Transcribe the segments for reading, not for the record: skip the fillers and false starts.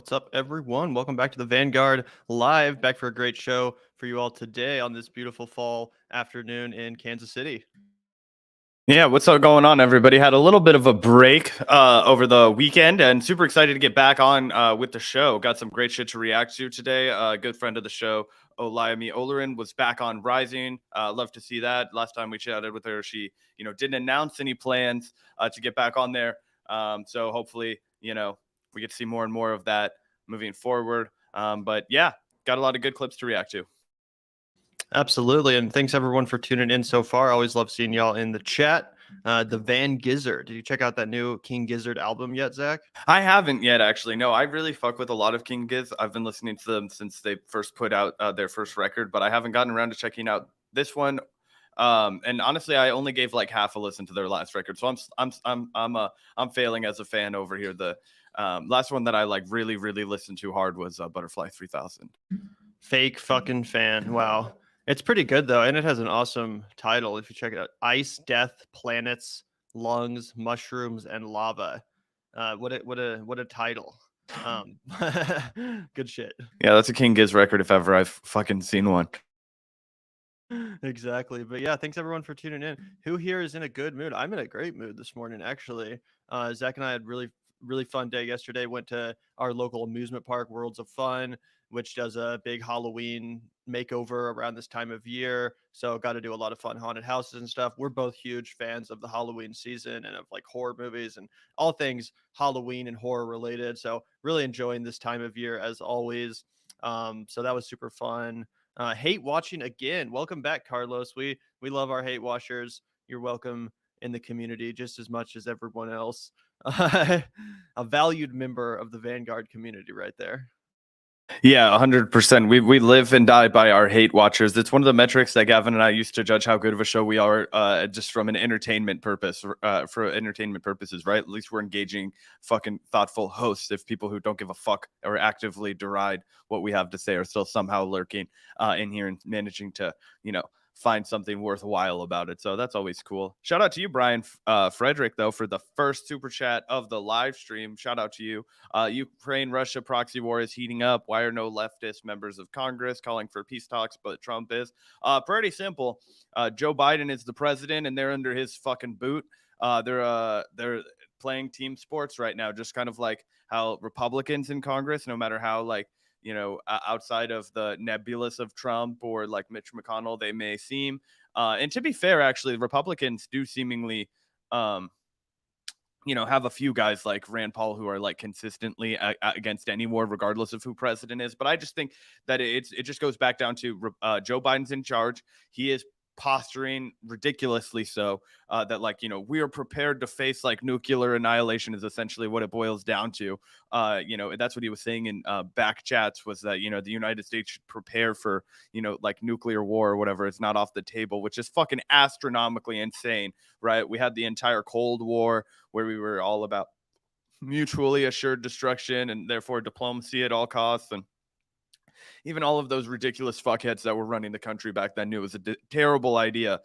What's up, everyone? Welcome back to the Vanguard Live. Back for a great show for you all today on this beautiful fall afternoon in Kansas City. Yeah, what's up going on, everybody? Had a little bit of a break over the weekend and super excited to get back on with the show. Got some great shit to react to today. A good friend of the show, Olayemi Olurin, was back on Rising. Love to see that. Last time we chatted with her, she, didn't announce any plans to get back on there. So hopefully, we get to see more and more of that moving forward. But yeah, got a lot of good clips to react to. Absolutely. And thanks, everyone, for tuning in so far. Always love seeing y'all in the chat. The Van Gizzard. Did you check out that new King Gizzard album yet, Zach? I haven't yet, actually. No, I really fuck with a lot of King Giz. I've been listening to them since they first put out their first record, but I haven't gotten around to checking out this one. And honestly, I only gave like half a listen to their last record, so I'm failing as a fan over here. The last one that I like really listened to hard was Butterfly 3000. Fake fucking fan. Wow. It's pretty good, though, and it has an awesome title if you check it out. Ice, Death, Planets, Lungs, Mushrooms, and Lava. What a title. Good shit. Yeah, that's a King Giz record if ever I've fucking seen one. Exactly. But yeah, thanks everyone for tuning in. Who here is in a good mood? I'm in a great mood this morning, actually. Zach and I had really fun day yesterday. Went to our local amusement park, Worlds of Fun, which does a big Halloween makeover around this time of year. So got to do a lot of fun haunted houses and stuff. We're both huge fans of the Halloween season and of like horror movies and all things Halloween and horror related. So really enjoying this time of year as always. So that was super fun. Hate watching again. Welcome back, Carlos. We love our hate watchers. You're welcome in the community just as much as everyone else. A valued member of the Vanguard community right there. Yeah, 100%. We live and die by our hate watchers. It's one of the metrics that Gavin and I used to judge how good of a show we are, just from an entertainment purpose, for entertainment purposes, right? At least we're engaging, fucking thoughtful hosts. If people who don't give a fuck or actively deride what we have to say are still somehow lurking in here and managing to, find something worthwhile about it. So that's always cool. Shout out to you, Brian Frederick, though, for the first super chat of the live stream. Shout out to you. Ukraine-Russia proxy war is heating up. Why are no leftist members of Congress calling for peace talks, but Trump is? Pretty simple. Joe Biden is the president, and they're under his fucking boot. They're playing team sports right now, just kind of like how Republicans in Congress, no matter how outside of the nebulous of Trump or like Mitch McConnell, they may seem. And to be fair, actually, Republicans do seemingly, have a few guys like Rand Paul who are like consistently against any war, regardless of who president is. But I just think that it just goes back down to Joe Biden's in charge. He is posturing ridiculously so that we are prepared to face like nuclear annihilation is essentially what it boils down to. That's what he was saying in back chats, was that the United States should prepare for like nuclear war or whatever. It's not off the table, which is fucking astronomically insane, right? We had the entire Cold War where we were all about mutually assured destruction and therefore diplomacy at all costs. And even all of those ridiculous fuckheads that were running the country back then knew it was a terrible idea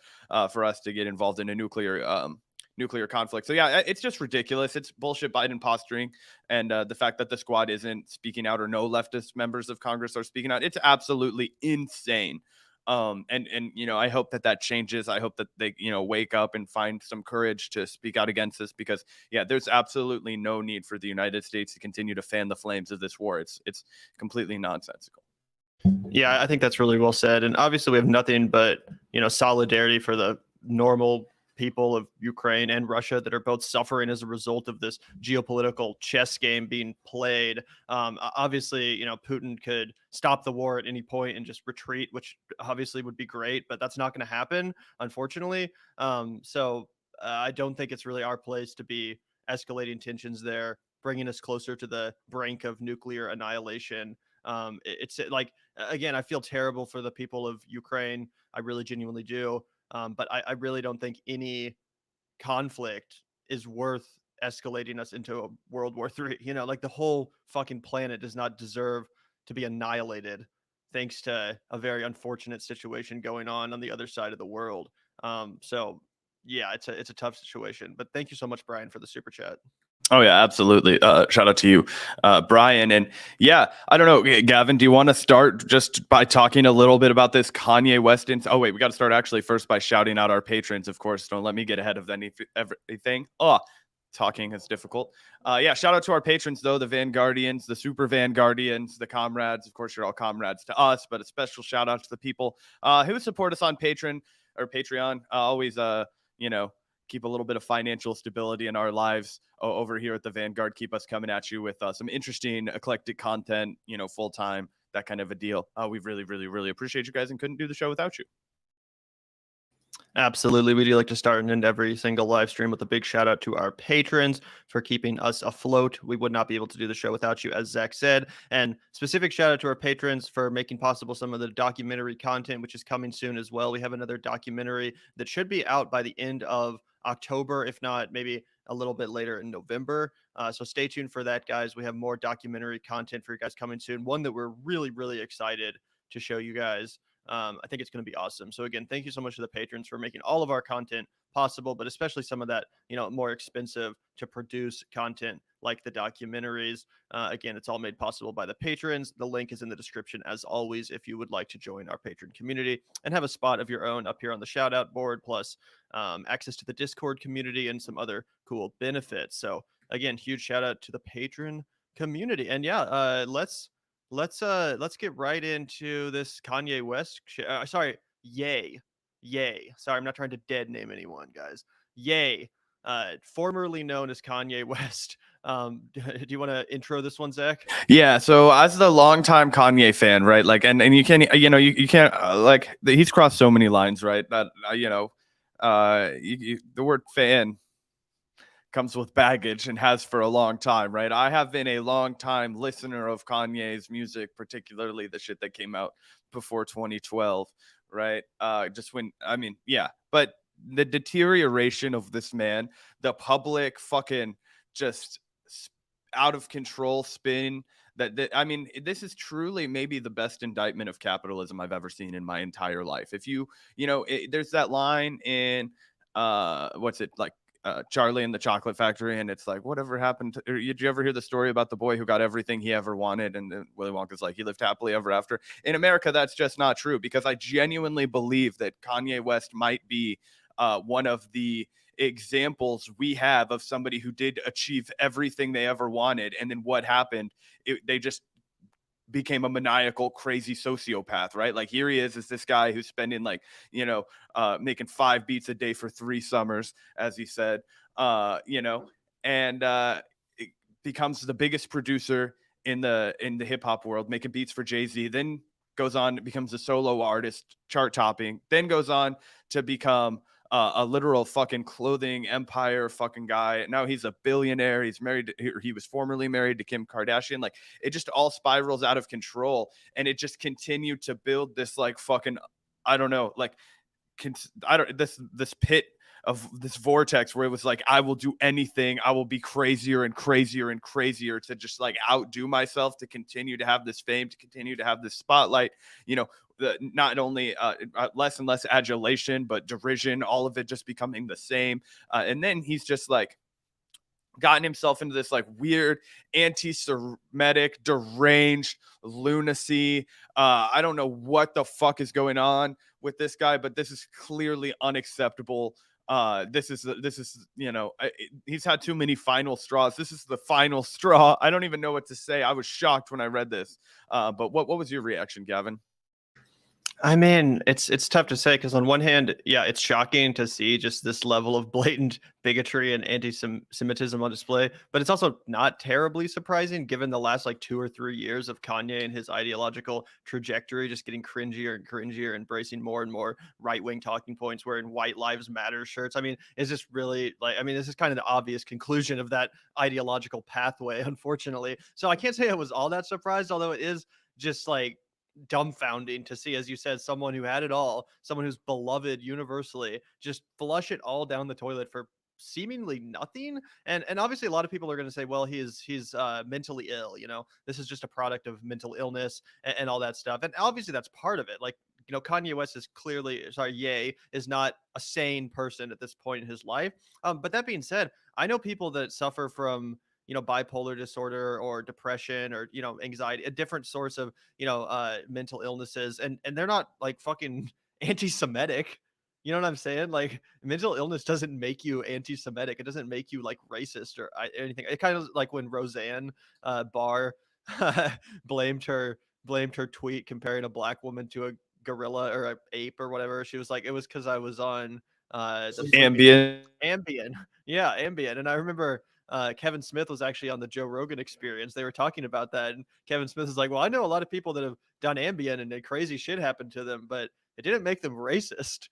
for us to get involved in a nuclear conflict. So yeah, it's just ridiculous. It's bullshit Biden posturing, and the fact that the squad isn't speaking out or no leftist members of Congress are speaking out, it's absolutely insane. I hope that changes. I hope that they wake up and find some courage to speak out against this, because there's absolutely no need for the United States to continue to fan the flames of this war. It's completely nonsensical. Yeah, I think that's really well said. And obviously we have nothing but, solidarity for the normal people of Ukraine and Russia that are both suffering as a result of this geopolitical chess game being played. Obviously, Putin could stop the war at any point and just retreat, which obviously would be great, but that's not going to happen, unfortunately. So I don't think it's really our place to be escalating tensions there, bringing us closer to the brink of nuclear annihilation. It's like, again, I feel terrible for the people of Ukraine. I really genuinely do. But I really don't think any conflict is worth escalating us into a World War III. Like the whole fucking planet does not deserve to be annihilated thanks to a very unfortunate situation going on the other side of the world. So yeah, it's a tough situation. But thank you so much, Brian, for the super chat. Oh yeah, absolutely. Shout out to you, Brian. And yeah, I don't know, Gavin, do you want to start just by talking a little bit about this Kanye West? Oh wait, we got to start actually first by shouting out our patrons, of course. Don't let me get ahead of everything. Oh, talking is difficult. Yeah, shout out to our patrons though, the Vanguardians, the Super Vanguardians, the comrades. Of course, you're all comrades to us, but a special shout out to the people who support us on Patreon. Always, you know, keep a little bit of financial stability in our lives over here at the Vanguard. Keep us coming at you with some interesting, eclectic content, you know, full time, that kind of a deal. We really, really, really appreciate you guys and couldn't do the show without you. Absolutely. We do like to start and end every single live stream with a big shout out to our patrons for keeping us afloat. We would not be able to do the show without you, as Zach said. And specific shout out to our patrons for making possible some of the documentary content, which is coming soon as well. We have another documentary that should be out by the end of October, if not maybe a little bit later in November. So stay tuned for that, guys. We have more documentary content for you guys coming soon. One that we're really, really excited to show you guys. I think it's going to be awesome. So again, thank you so much to the patrons for making all of our content possible, but especially some of that, you know, more expensive to produce content like the documentaries. Again, it's all made possible by the patrons. The link is in the description as always, if you would like to join our patron community and have a spot of your own up here on the shout out board, plus access to the Discord community and some other cool benefits. So again, huge shout out to the patron community. And yeah, let's get right into this Kanye West. Sorry, Yay. Sorry, I'm not trying to dead name anyone, guys. Yay. Formerly known as Kanye West. Do you want to intro this one, Zach? Yeah, so as the longtime Kanye fan, right? Like, and you can, you know, you can't like he's crossed so many lines, right? That you know, the word fan comes with baggage and has for a long time, right? I have been a long time listener of Kanye's music, particularly the shit that came out before 2012, right? Just when, I mean, yeah, but the deterioration of this man, the public fucking just out of control spin that I mean, this is truly maybe the best indictment of capitalism I've ever seen in my entire life. If you know, there's that line in what's it like, Charlie and the Chocolate Factory, and it's like, whatever happened to, or did you ever hear the story about the boy who got everything he ever wanted, and Willy Wonka's like, he lived happily ever after? In America, that's just not true, because I genuinely believe that Kanye West might be one of the examples we have of somebody who did achieve everything they ever wanted, and then what happened? They just became a maniacal, crazy sociopath, right? Like, here he is this guy who's spending, like, you know, making 5 beats a day for 3 summers, as he said, you know, and it becomes the biggest producer in the hip hop world, making beats for Jay-Z, then goes on, becomes a solo artist, chart topping, then goes on to become a literal fucking clothing empire fucking guy. Now he's a billionaire. He's married. He was formerly married to Kim Kardashian. Like, it just all spirals out of control, and it just continued to build this, like, fucking, I don't know, like, this pit of this vortex where it was like, I will do anything. I will be crazier and crazier and crazier to just, like, outdo myself, to continue to have this fame, to continue to have this spotlight, you know, not only less and less adulation, but derision, all of it just becoming the same. And then he's just, like, gotten himself into this, like, weird anti-Semitic deranged lunacy. I don't know what the fuck is going on with this guy, but this is clearly unacceptable. This is you know, he's had too many final straws. This is the final straw. I don't even know what to say. I was shocked when I read this. But what was your reaction, Gavin? I mean, it's tough to say, because on one hand, yeah, it's shocking to see just this level of blatant bigotry and anti-Semitism on display, but it's also not terribly surprising given the last, like, 2 or 3 years of Kanye and his ideological trajectory, just getting cringier and cringier, embracing more and more right-wing talking points, wearing White Lives Matter shirts. I mean, is this really, like, I mean, this is kind of the obvious conclusion of that ideological pathway, unfortunately. So I can't say I was all that surprised, although it is just, like, dumbfounding to see, as you said, someone who had it all, someone who's beloved universally, just flush it all down the toilet for seemingly nothing. And obviously a lot of people are going to say, well, he's mentally ill, you know, this is just a product of mental illness and all that stuff. And obviously that's part of it. Like, Kanye West is clearly, Ye is not a sane person at this point in his life. But that being said, I know people that suffer from bipolar disorder or depression or anxiety, a different source of mental illnesses, and they're not like fucking anti-Semitic. You know what I'm saying? Like, mental illness doesn't make you anti-Semitic. It doesn't make you like racist or anything. It kind of like when Roseanne Barr blamed her tweet comparing a black woman to a gorilla or a ape or whatever. She was like, it was because I was on the Ambient. Ambien. Yeah, Ambien. And I remember Kevin Smith was actually on the Joe Rogan Experience. They were talking about that, and Kevin Smith is like, well, I know a lot of people that have done Ambien and crazy shit happened to them, but it didn't make them racist.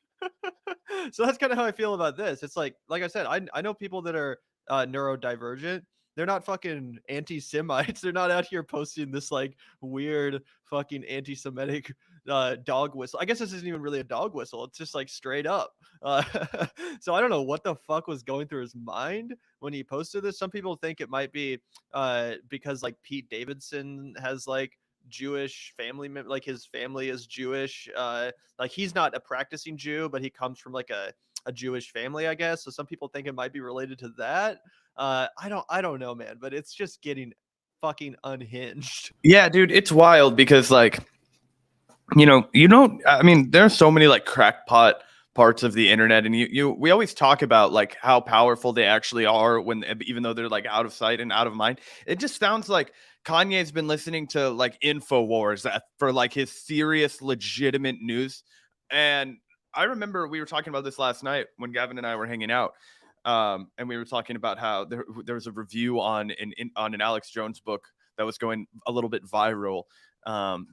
So that's kind of how I feel about this. It's like I said, I know people that are neurodivergent. They're not fucking anti-Semites. They're not out here posting this like weird fucking anti-Semitic dog whistle. I guess this isn't even really a dog whistle. It's just like straight up. So I don't know what the fuck was going through his mind when he posted this. Some people think it might be because like Pete Davidson has like Jewish family, like his family is Jewish. Like he's not a practicing Jew, but he comes from like a Jewish family, I guess. So some people think it might be related to that. I don't know, man, but it's just getting fucking unhinged. Yeah, dude, it's wild because like, I mean, there's so many like crackpot parts of the internet, and we always talk about like how powerful they actually are when, even though they're like out of sight and out of mind. It just sounds like Kanye's been listening to like InfoWars for like his serious, legitimate news. And I remember we were talking about this last night when Gavin and I were hanging out. And we were talking about how there was a review on an Alex Jones book that was going a little bit viral,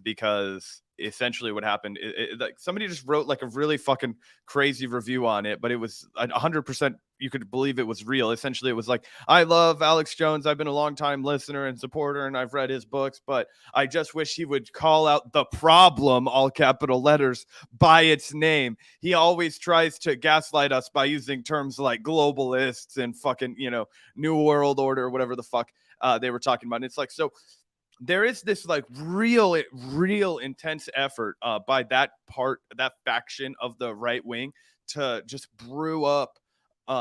because essentially what happened, like somebody just wrote like a really fucking crazy review on it, but it was 100%, you could believe it was real. Essentially, it was like, I love Alex Jones. I've been a long time listener and supporter, and I've read his books, but I just wish he would call out the problem, all capital letters, by its name. He always tries to gaslight us by using terms like globalists and fucking, New World Order, whatever the fuck they were talking about. And it's like, so there is this like real intense effort by that faction of the right wing to just brew up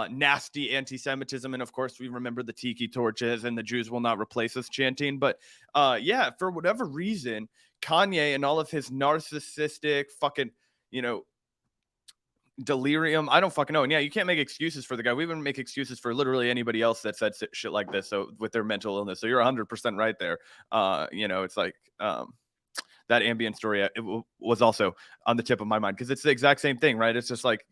nasty anti-Semitism. And of course, we remember the tiki torches and the Jews will not replace us chanting. But yeah, for whatever reason, Kanye and all of his narcissistic fucking, delirium, I don't fucking know. And yeah, you can't make excuses for the guy. We wouldn't make excuses for literally anybody else that said shit like this. So with their mental illness, so you're 100% right there. It's like that Ambien story, it was also on the tip of my mind because it's the exact same thing, right? It's just like,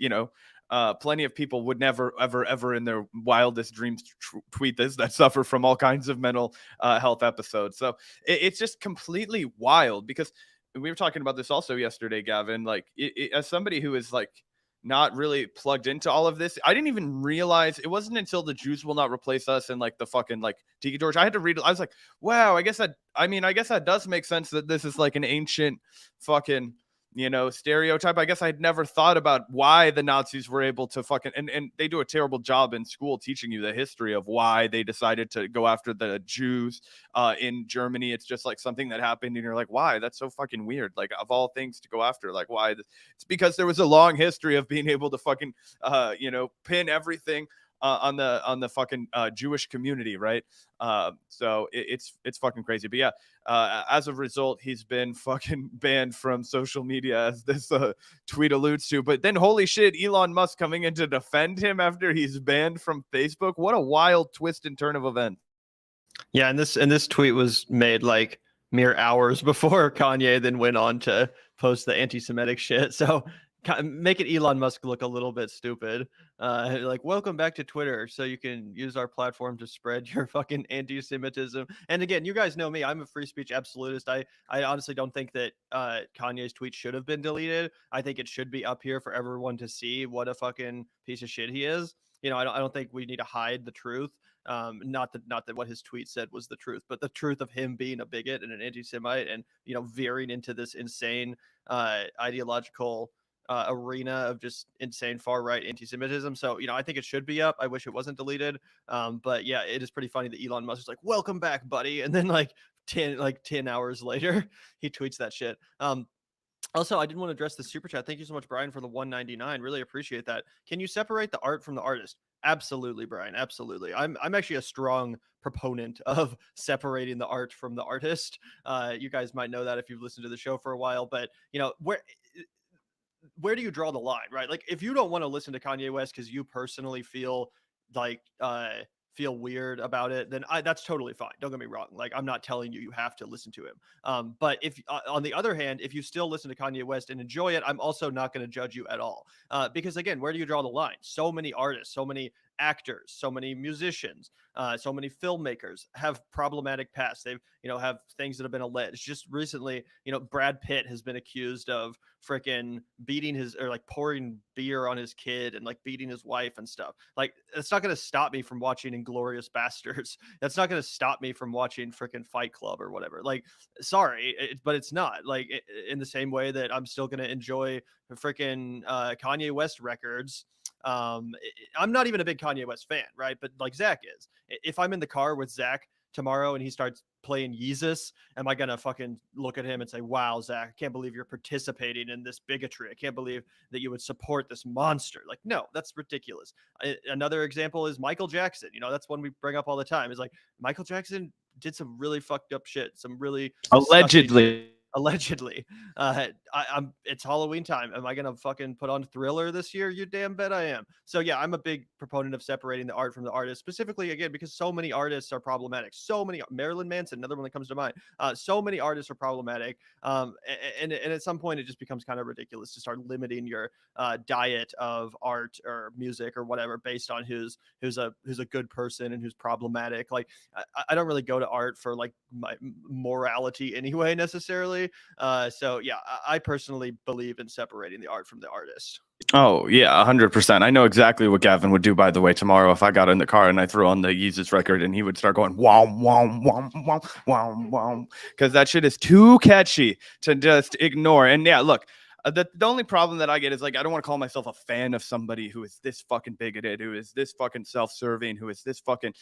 plenty of people would never, ever in their wildest dreams tweet this, that suffer from all kinds of mental health episodes. So it's just completely wild, because we were talking about this also yesterday, Gavin, like as somebody who is like not really plugged into all of this, I didn't even realize it wasn't until the Jews will not replace us and like the fucking like Tiki Torch. I had to read it. I was like, wow, I guess that does make sense that this is like an ancient fucking, stereotype. I guess I'd never thought about why the Nazis were able to fucking, and they do a terrible job in school teaching you the history of why they decided to go after the Jews in Germany. It's just like something that happened and you're like, why? That's so fucking weird. Like, of all things to go after, like, why? It's because there was a long history of being able to fucking, pin everything on the fucking Jewish community, right? So it's fucking crazy. But yeah, as a result, he's been fucking banned from social media, as this tweet alludes to. But then, holy shit, Elon Musk coming in to defend him after he's banned from Facebook. What a wild twist and turn of events. Yeah, and this tweet was made like mere hours before Kanye then went on to post the anti-Semitic shit. So making Elon Musk look a little bit stupid. Like, welcome back to Twitter, so you can use our platform to spread your fucking anti-Semitism. And again, you guys know me, I'm a free speech absolutist. I honestly don't think that Kanye's tweet should have been deleted. I think it should be up here for everyone to see what a fucking piece of shit he is. I don't think we need to hide the truth. Not that what his tweet said was the truth, but the truth of him being a bigot and an anti-Semite and veering into this insane ideological arena of just insane far right anti-Semitism. So I think it should be up. I wish it wasn't deleted. But yeah, it is pretty funny that Elon Musk is like, welcome back, buddy, and then like 10 hours later he tweets that shit. Also, I didn't want to address the super chat. Thank you so much, Brian, for the 199. Really appreciate that. Can you separate the art from the artist? Absolutely, Brian. Absolutely. I'm actually a strong proponent of separating the art from the artist. You guys might know that if you've listened to the show for a while, but where do you draw the line, right? Like if you don't want to listen to Kanye West because you personally feel like feel weird about it, then that's totally fine. Don't get me wrong. Like I'm not telling you have to listen to him. But if on the other hand, if you still listen to Kanye West and enjoy it, I'm also not going to judge you at all. Because again, where do you draw the line? So many artists, so many actors, so many musicians, so many filmmakers have problematic pasts. They've, have things that have been alleged. Just recently, Brad Pitt has been accused of freaking beating his or like pouring beer on his kid and like beating his wife and stuff. Like, it's not going to stop me from watching Inglorious Bastards. That's not going to stop me from watching freaking Fight Club or whatever. Like, sorry, but it's not like in the same way that I'm still going to enjoy freaking Kanye West records. I'm not even a big Kanye West fan, right? But like Zach is. If I'm in the car with Zach tomorrow and he starts playing Yeezus, am I gonna fucking look at him and say, "Wow, Zach, I can't believe you're participating in this bigotry. I can't believe that you would support this monster"? Like, no, that's ridiculous. Another example is Michael Jackson. That's one we bring up all the time. Is like Michael Jackson did some really fucked up shit, some really disgusting shit. Allegedly. Allegedly. It's Halloween time. Am I gonna fucking put on Thriller this year? You damn bet I am. So yeah, I'm a big proponent of separating the art from the artist, specifically again because so many artists are problematic. So many. Marilyn Manson, another one that comes to mind. So many artists are problematic. And at some point it just becomes kind of ridiculous to start limiting your diet of art or music or whatever based on who's a good person and who's problematic. Like I don't really go to art for like my morality anyway necessarily. So yeah, I personally believe in separating the art from the artist. Oh yeah, 100%. I know exactly what Gavin would do, by the way, tomorrow if I got in the car and I threw on the Yeezus record and he would start going wow wow wow wow wow wow, because that shit is too catchy to just ignore. And yeah, look, the only problem that I get is like I don't want to call myself a fan of somebody who is this fucking bigoted, who is this fucking self-serving, who is this fucking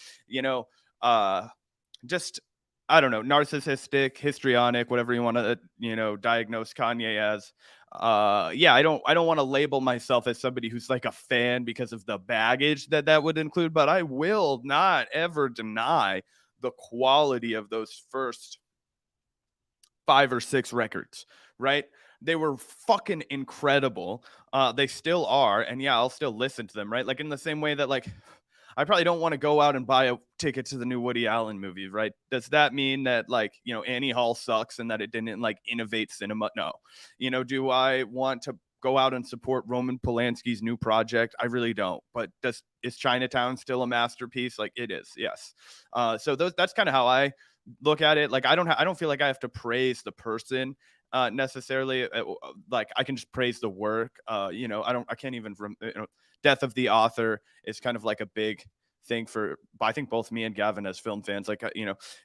just I don't know, narcissistic, histrionic, whatever you want to, diagnose Kanye as. Yeah, I don't want to label myself as somebody who's like a fan because of the baggage that would include, but I will not ever deny the quality of those first 5 or 6 records, right? They were fucking incredible. They still are, and yeah, I'll still listen to them, right? Like in the same way that like I probably don't want to go out and buy a ticket to the new Woody Allen movie, right? Does that mean that like, Annie Hall sucks and that it didn't like innovate cinema? No. Do I want to go out and support Roman Polanski's new project? I really don't. But is Chinatown still a masterpiece? Like it is. Yes. So that's kind of how I look at it. Like I don't feel like I have to praise the person necessarily. Like I can just praise the work. I can't even death of the author is kind of like a big thing for I think both me and Gavin as film fans, like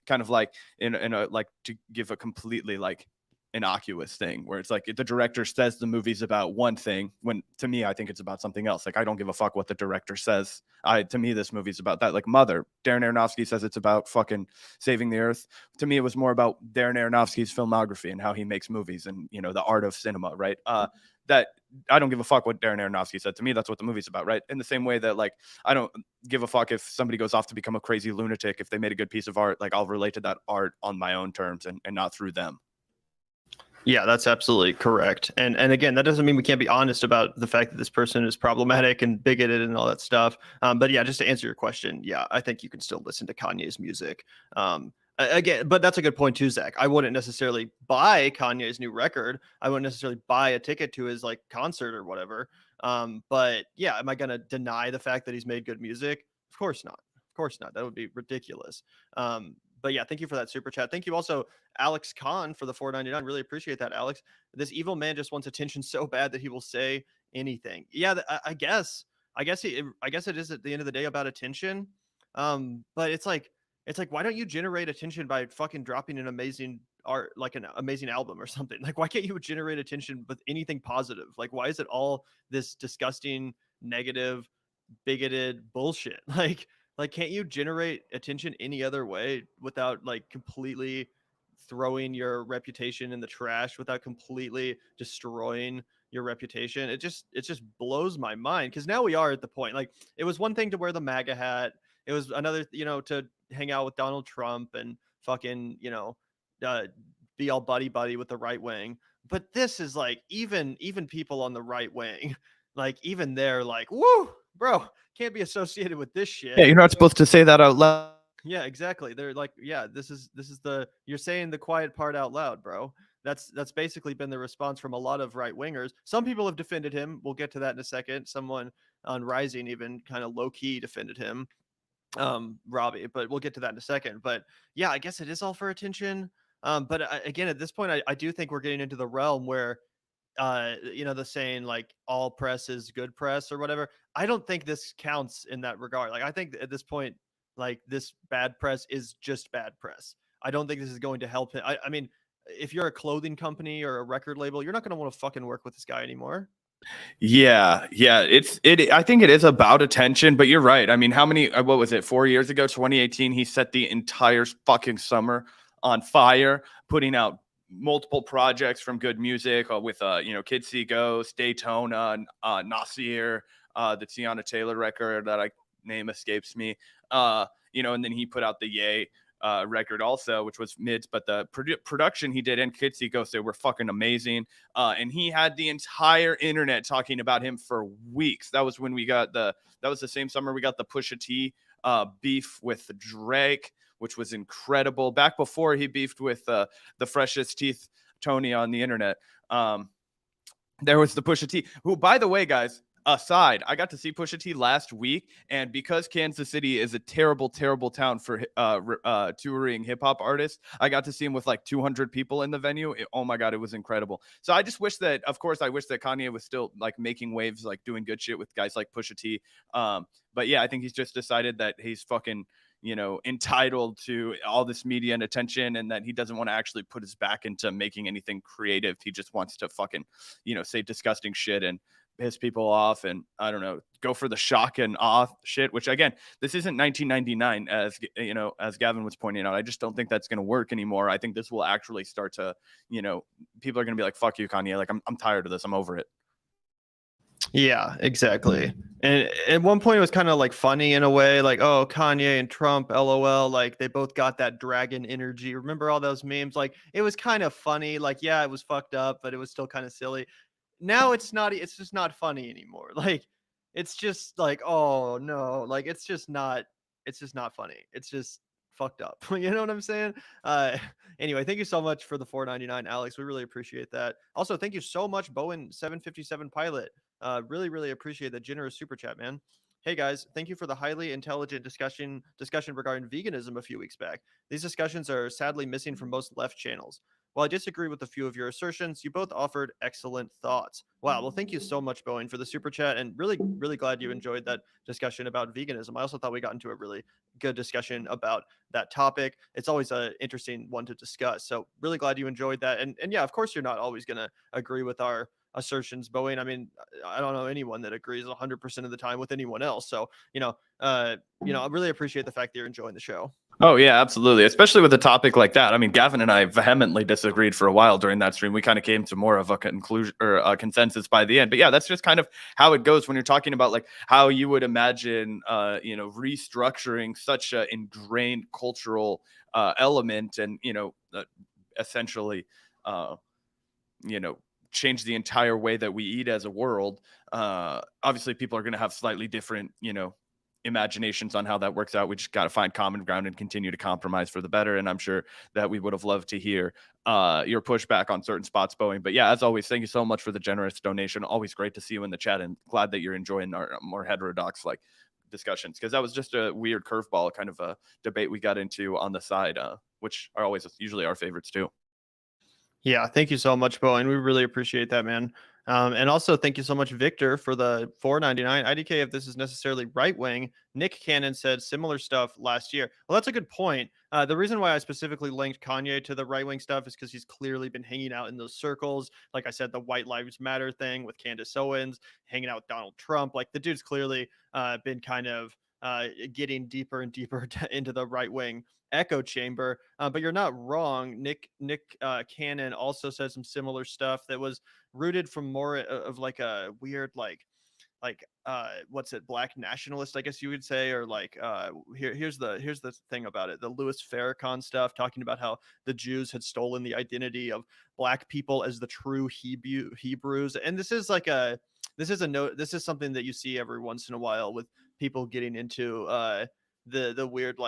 kind of like in a like to give a completely like innocuous thing where it's like the director says the movie's about one thing when to me I think it's about something else. Like I don't give a fuck what the director says. To me this movie's about that. Like Mother, Darren Aronofsky says it's about fucking saving the earth. To me it was more about Darren Aronofsky's filmography and how he makes movies and the art of cinema, right? That I don't give a fuck what Darren Aronofsky said. To me that's what the movie's about, right? In the same way that like I don't give a fuck if somebody goes off to become a crazy lunatic. If they made a good piece of art, like I'll relate to that art on my own terms and not through them. Yeah, that's absolutely correct. And again, that doesn't mean we can't be honest about the fact that this person is problematic and bigoted and all that stuff. But yeah, just to answer your question, yeah, I think you can still listen to Kanye's music. Again, but that's a good point too, Zach. I wouldn't necessarily buy Kanye's new record. I wouldn't necessarily buy a ticket to his like concert or whatever. But yeah, am I going to deny the fact that he's made good music? Of course not. Of course not. That would be ridiculous. But yeah, thank you for that super chat. Thank you also, Alex Khan, for the 4.99. Really appreciate that, Alex. This evil man just wants attention so bad that he will say anything. Yeah, I guess it is at the end of the day about attention. But it's like, why don't you generate attention by fucking dropping an amazing art, like an amazing album or something? Like, why can't you generate attention with anything positive? Like, why is it all this disgusting, negative, bigoted bullshit? Like, can't you generate attention any other way without like completely throwing your reputation in the trash without completely destroying your reputation. It just blows my mind, because now we are at the point, like, it was one thing to wear the MAGA hat, it was another, to hang out with Donald Trump and fucking, uh, be all buddy buddy with the right wing. But this is like, even people on the right wing, like, even they're like, woo, bro, can't be associated with this shit. Yeah, you're not supposed to say that out loud. Yeah, exactly. They're like, yeah, this is the you're saying the quiet part out loud, bro. That's basically been the response from a lot of right wingers. Some people have defended him. We'll get to that in a second. Someone on Rising even kind of low key defended him, Robby, but we'll get to that in a second. But yeah, I guess it is all for attention. But again, at this point, I do think we're getting into the realm where the saying, like, all press is good press or whatever. I don't think this counts in that regard. Like, I think at this point, like, this bad press is just bad press. I don't think this is going to help him. I mean, if you're a clothing company or a record label, you're not going to want to fucking work with this guy anymore. Yeah. I think it is about attention, but you're right. I mean, how many? What was it? 4 years ago, 2018, he set the entire fucking summer on fire, putting out multiple projects from good music with Kids See Ghost, Daytona, Nasir, the Tiana Taylor record that name escapes me. And then he put out the Yay record also, which was mids, but the production he did in Kids See Ghost, they were fucking amazing. And he had the entire internet talking about him for weeks. That was when that was the same summer we got the Pusha T beef with Drake, which was incredible. Back before he beefed with the freshest teeth Tony on the internet. There was the Pusha T, who, by the way, guys, aside, I got to see Pusha T last week, and because Kansas City is a terrible, terrible town for touring hip hop artists, I got to see him with like 200 people in the venue. Oh my god, it was incredible. So I just wish that, of course, I wish that Kanye was still like making waves, like doing good shit with guys like Pusha T. But yeah, I think he's just decided that he's fucking entitled to all this media and attention, and that he doesn't want to actually put his back into making anything creative. He just wants to fucking, say disgusting shit and piss people off, and I don't know, go for the shock and awe shit, which again, this isn't 1999, as Gavin was pointing out. I just don't think that's going to work anymore. I think this will actually start to, people are going to be like, fuck you, Kanye. Like, I'm tired of this. I'm over it. Yeah, exactly. And at one point it was kind of like funny in a way, like, oh, Kanye and Trump, LOL, like they both got that dragon energy. Remember all those memes? Like, it was kind of funny. Like, yeah, it was fucked up, but it was still kind of silly. Now it's just not funny anymore. Like, it's just like, oh no, like it's just not funny. It's just fucked up. You know what I'm saying? Anyway, thank you so much for the 4.99, Alex. We really appreciate that. Also, thank you so much, Bowen 757 Pilot. Really, really appreciate the generous super chat, man. Hey guys, thank you for the highly intelligent discussion regarding veganism a few weeks back. These discussions are sadly missing from most left channels. While I disagree with a few of your assertions, you both offered excellent thoughts. Wow, well, thank you so much, Bowen, for the super chat, and really, really glad you enjoyed that discussion about veganism. I also thought we got into a really good discussion about that topic. It's always an interesting one to discuss. So really glad you enjoyed that. And yeah, of course, you're not always going to agree with our assertions, Bowen. I mean, I don't know anyone that agrees 100% of the time with anyone else. So, I really appreciate the fact that you're enjoying the show. Oh yeah, absolutely. Especially with a topic like that. I mean, Gavin and I vehemently disagreed for a while during that stream. We kind of came to more of a conclusion or a consensus by the end. But yeah, that's just kind of how it goes when you're talking about like how you would imagine, restructuring such an ingrained cultural element, and essentially, change the entire way that we eat as a world. Obviously, people are going to have slightly different, imaginations on how that works out. We just got to find common ground and continue to compromise for the better. And I'm sure that we would have loved to hear your pushback on certain spots, Boeing. But yeah, as always, thank you so much for the generous donation. Always great to see you in the chat, and glad that you're enjoying our more heterodox like discussions, because that was just a weird curveball kind of a debate we got into on the side, which are always usually our favorites too. Yeah, thank you so much, Bowen. We really appreciate that, man. And also, thank you so much, Victor, for the 4.99 IDK. If this is necessarily right wing, Nick Cannon said similar stuff last year. Well, that's a good point. The reason why I specifically linked Kanye to the right wing stuff is because he's clearly been hanging out in those circles. Like I said, the White Lives Matter thing with Candace Owens, hanging out with Donald Trump. Like, the dude's clearly been kind of getting deeper and deeper into the right wing echo chamber. But you're not wrong. Nick Cannon also said some similar stuff that was rooted from more of like a weird what's it, black nationalist, I guess you would say, or here's the thing about it, the Louis Farrakhan stuff, talking about how the Jews had stolen the identity of black people as the true Hebrews. And this is something that you see every once in a while with people getting into the weird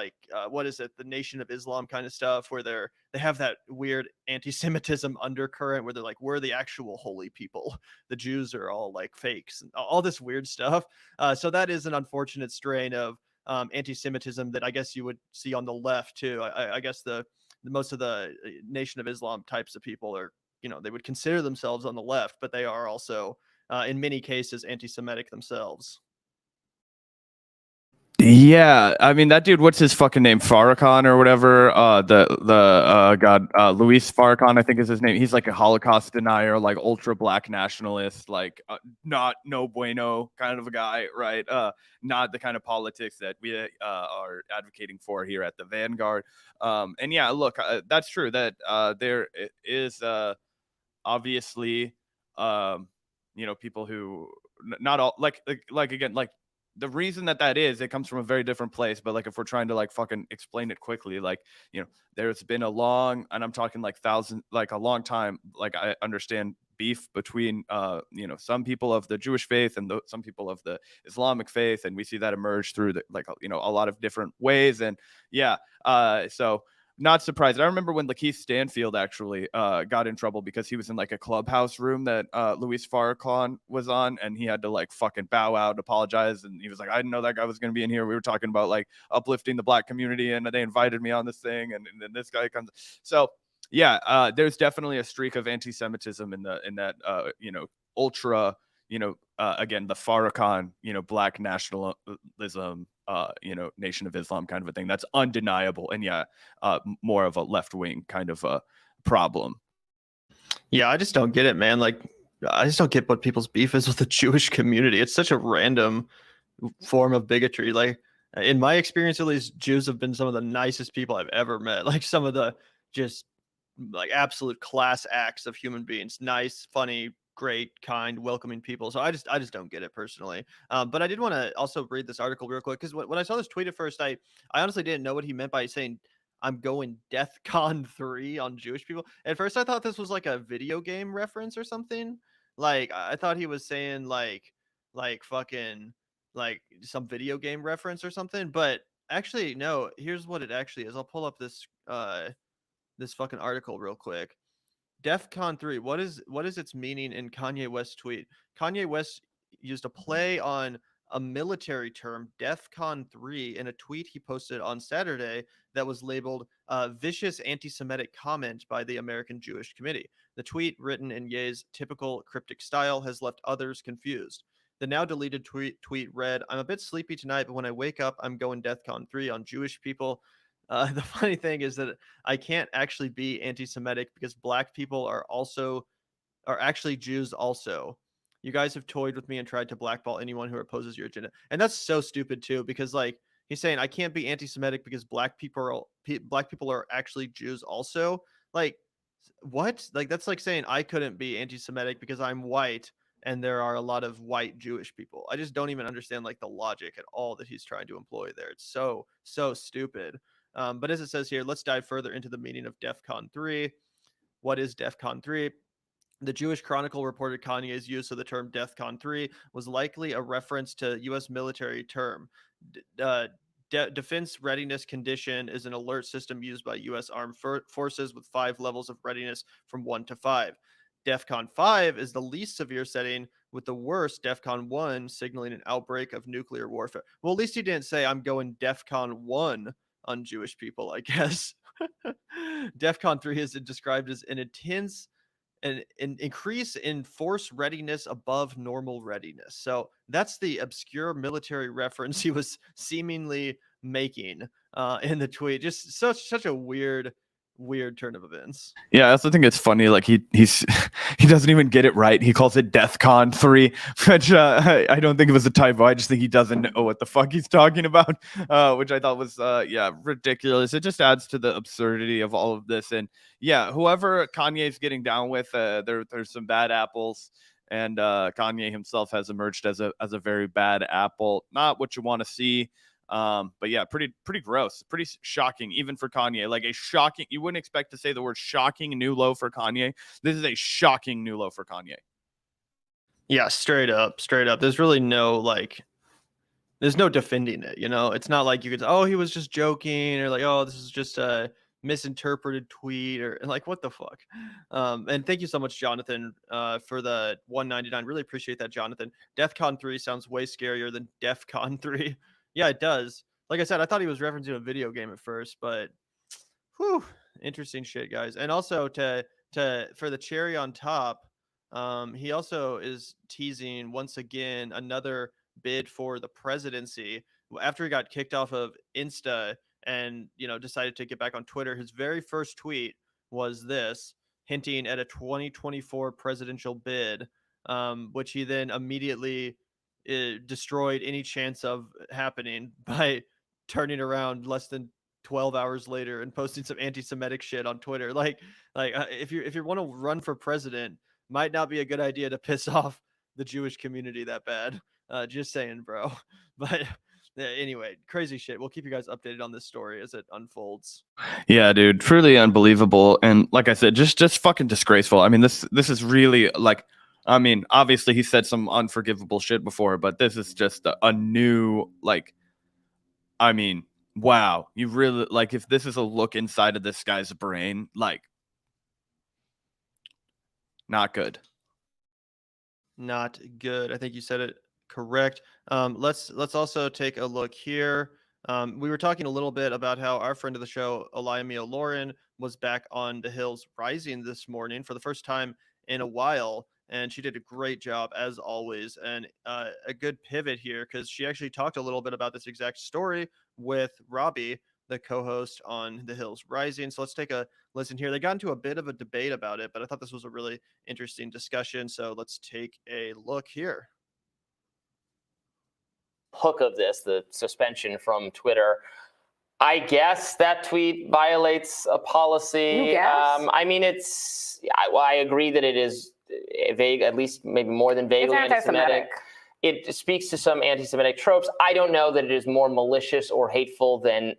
what is it, the Nation of Islam kind of stuff, where they have that weird anti-Semitism undercurrent where they're like, we're the actual holy people, the Jews are all like fakes, and all this weird stuff. So that is an unfortunate strain of anti-Semitism that I guess you would see on the left too. I guess the most of the Nation of Islam types of people are, they would consider themselves on the left, but they are also in many cases anti-Semitic themselves. Yeah, I mean that dude, what's his fucking name, Farrakhan or whatever? Luis Farrakhan, I think is his name. He's like a Holocaust denier, like ultra black nationalist, like not no bueno kind of a guy, right? Not the kind of politics that we are advocating for here at the Vanguard. And yeah, look, that's true that there is obviously people who not all like again like. The reason that is, it comes from a very different place, but like if we're trying to like fucking explain it quickly, like there's been a long, and I'm talking like a long time, like I understand beef between some people of the Jewish faith and some people of the Islamic faith, and we see that emerge through a lot of different ways. And so not surprised. I remember when Lakeith Stanfield actually got in trouble because he was in like a clubhouse room that Luis Farrakhan was on, and he had to like fucking bow out, apologize, and he was like, I didn't know that guy was going to be in here. We were talking about like uplifting the black community, and they invited me on this thing, and then this guy comes. So yeah, there's definitely a streak of anti-Semitism in that ultra again, the Farrakhan black nationalism Nation of Islam kind of a thing. That's undeniable. And more of a left-wing kind of a problem. Yeah, I just don't get it, man. Like, I just don't get what people's beef is with the Jewish community. It's such a random form of bigotry. Like, in my experience, at least, Jews have been some of the nicest people I've ever met. Like, some of the just like absolute class acts of human beings. Nice, funny, great, kind, welcoming people. So I just don't get it personally. But I did want to also read this article real quick, because when I saw this tweet at first, I honestly didn't know what he meant by saying I'm going DEFCON 3 on Jewish people. At first, I thought this was like a video game reference or something. Like, I thought he was saying like fucking like some video game reference or something. But actually, no. Here's what it actually is. I'll pull up this this fucking article real quick. DEFCON 3. What is its meaning in Kanye West's tweet? Kanye West used a play on a military term, DEFCON 3, in a tweet he posted on Saturday that was labeled vicious anti-Semitic comment by the American Jewish Committee. The tweet, written in Ye's typical cryptic style, has left others confused. The now deleted tweet read, I'm a bit sleepy tonight, but when I wake up, I'm going DEFCON 3 on Jewish people. The funny thing is that I can't actually be anti-Semitic because black people are actually Jews also. You guys have toyed with me and tried to blackball anyone who opposes your agenda. And that's so stupid too, because like he's saying I can't be anti-Semitic because black people are actually Jews also. Like, what? Like, that's like saying I couldn't be anti-Semitic because I'm white and there are a lot of white Jewish people. I just don't even understand like the logic at all that he's trying to employ there. It's so stupid. But as it says here, let's dive further into the meaning of DEFCON 3. What is DEFCON 3? The Jewish Chronicle reported Kanye's use of the term DEFCON 3 was likely a reference to U.S. military term. Defense Readiness Condition is an alert system used by U.S. Armed Forces with 5 levels of readiness from 1 to 5. DEFCON 5 is the least severe setting, with the worst, DEFCON 1, signaling an outbreak of nuclear warfare. Well, at least he didn't say I'm going DEFCON 1 on Jewish people, I guess. DEFCON 3 is described as an increase in force readiness above normal readiness. So that's the obscure military reference he was seemingly making in the tweet. Just such a weird weird turn of events. Yeah, I also think it's funny. Like he's he doesn't even get it right. He calls it DEFCON 3, which I don't think it was a typo. I just think he doesn't know what the fuck he's talking about, which I thought was ridiculous. It just adds to the absurdity of all of this. And yeah, whoever Kanye's getting down with, there's some bad apples, and Kanye himself has emerged as a very bad apple. Not what you want to see. But yeah, pretty gross, pretty shocking, even for Kanye. Like a shocking, you wouldn't expect to say the word shocking new low for Kanye. This is a shocking new low for Kanye. Yeah, straight up. There's really no there's no defending it. It's not like you could, oh, he was just joking, or like, oh, this is just a misinterpreted tweet, or like, what the fuck. And thank you so much, Jonathan, for the 199. Really appreciate that, Jonathan. DEFCON 3 sounds way scarier than DEFCON 3. Yeah, it does. Like I said, I thought he was referencing a video game at first, but whew, interesting shit, guys. And also for the cherry on top, he also is teasing once again another bid for the presidency after he got kicked off of Insta and decided to get back on Twitter. His very first tweet was this, hinting at a 2024 presidential bid, which he then immediately destroyed any chance of happening by turning around less than 12 hours later and posting some anti-Semitic shit on Twitter. If you want to run for president, might not be a good idea to piss off the Jewish community that bad. Just saying, bro. But anyway, crazy shit. We'll keep you guys updated on this story as it unfolds. Yeah, dude, truly unbelievable. And like I said, just fucking disgraceful. I mean, this is really like, I mean, obviously he said some unforgivable shit before, but this is just a new, like, I mean, wow. You really, like, if this is a look inside of this guy's brain, like, not good. Not good. I think you said it correct. Let's also take a look here. We were talking a little bit about how our friend of the show, Olayemi Olurin, was back on The Hills Rising this morning for the first time in a while. And she did a great job, as always, and a good pivot here, because she actually talked a little bit about this exact story with Robby, the co-host on The Hills Rising. So let's take a listen here. They got into a bit of a debate about it, but I thought this was a really interesting discussion. So let's take a look here. Hook of this, the suspension from Twitter. I guess that tweet violates a policy. You guess? I mean, I agree that it is vague, at least maybe more than vaguely anti-Semitic. It speaks to some anti-Semitic tropes. I don't know that it is more malicious or hateful than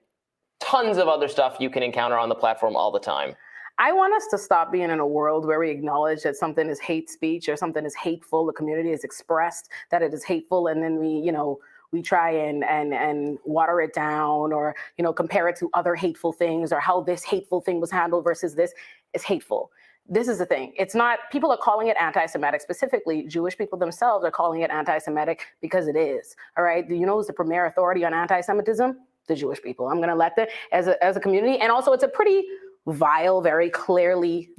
tons of other stuff you can encounter on the platform all the time. I want us to stop being in a world where we acknowledge that something is hate speech or something is hateful. The community has expressed that it is hateful, and then we try and water it down, or compare it to other hateful things, or how this hateful thing was handled versus this is hateful. This is the thing. It's not, people are calling it anti-Semitic. Specifically, Jewish people themselves are calling it anti-Semitic because it is. All right. Do you know who's the premier authority on anti-Semitism? The Jewish people. I'm going to let them as a community. And also, it's a pretty vile, very clearly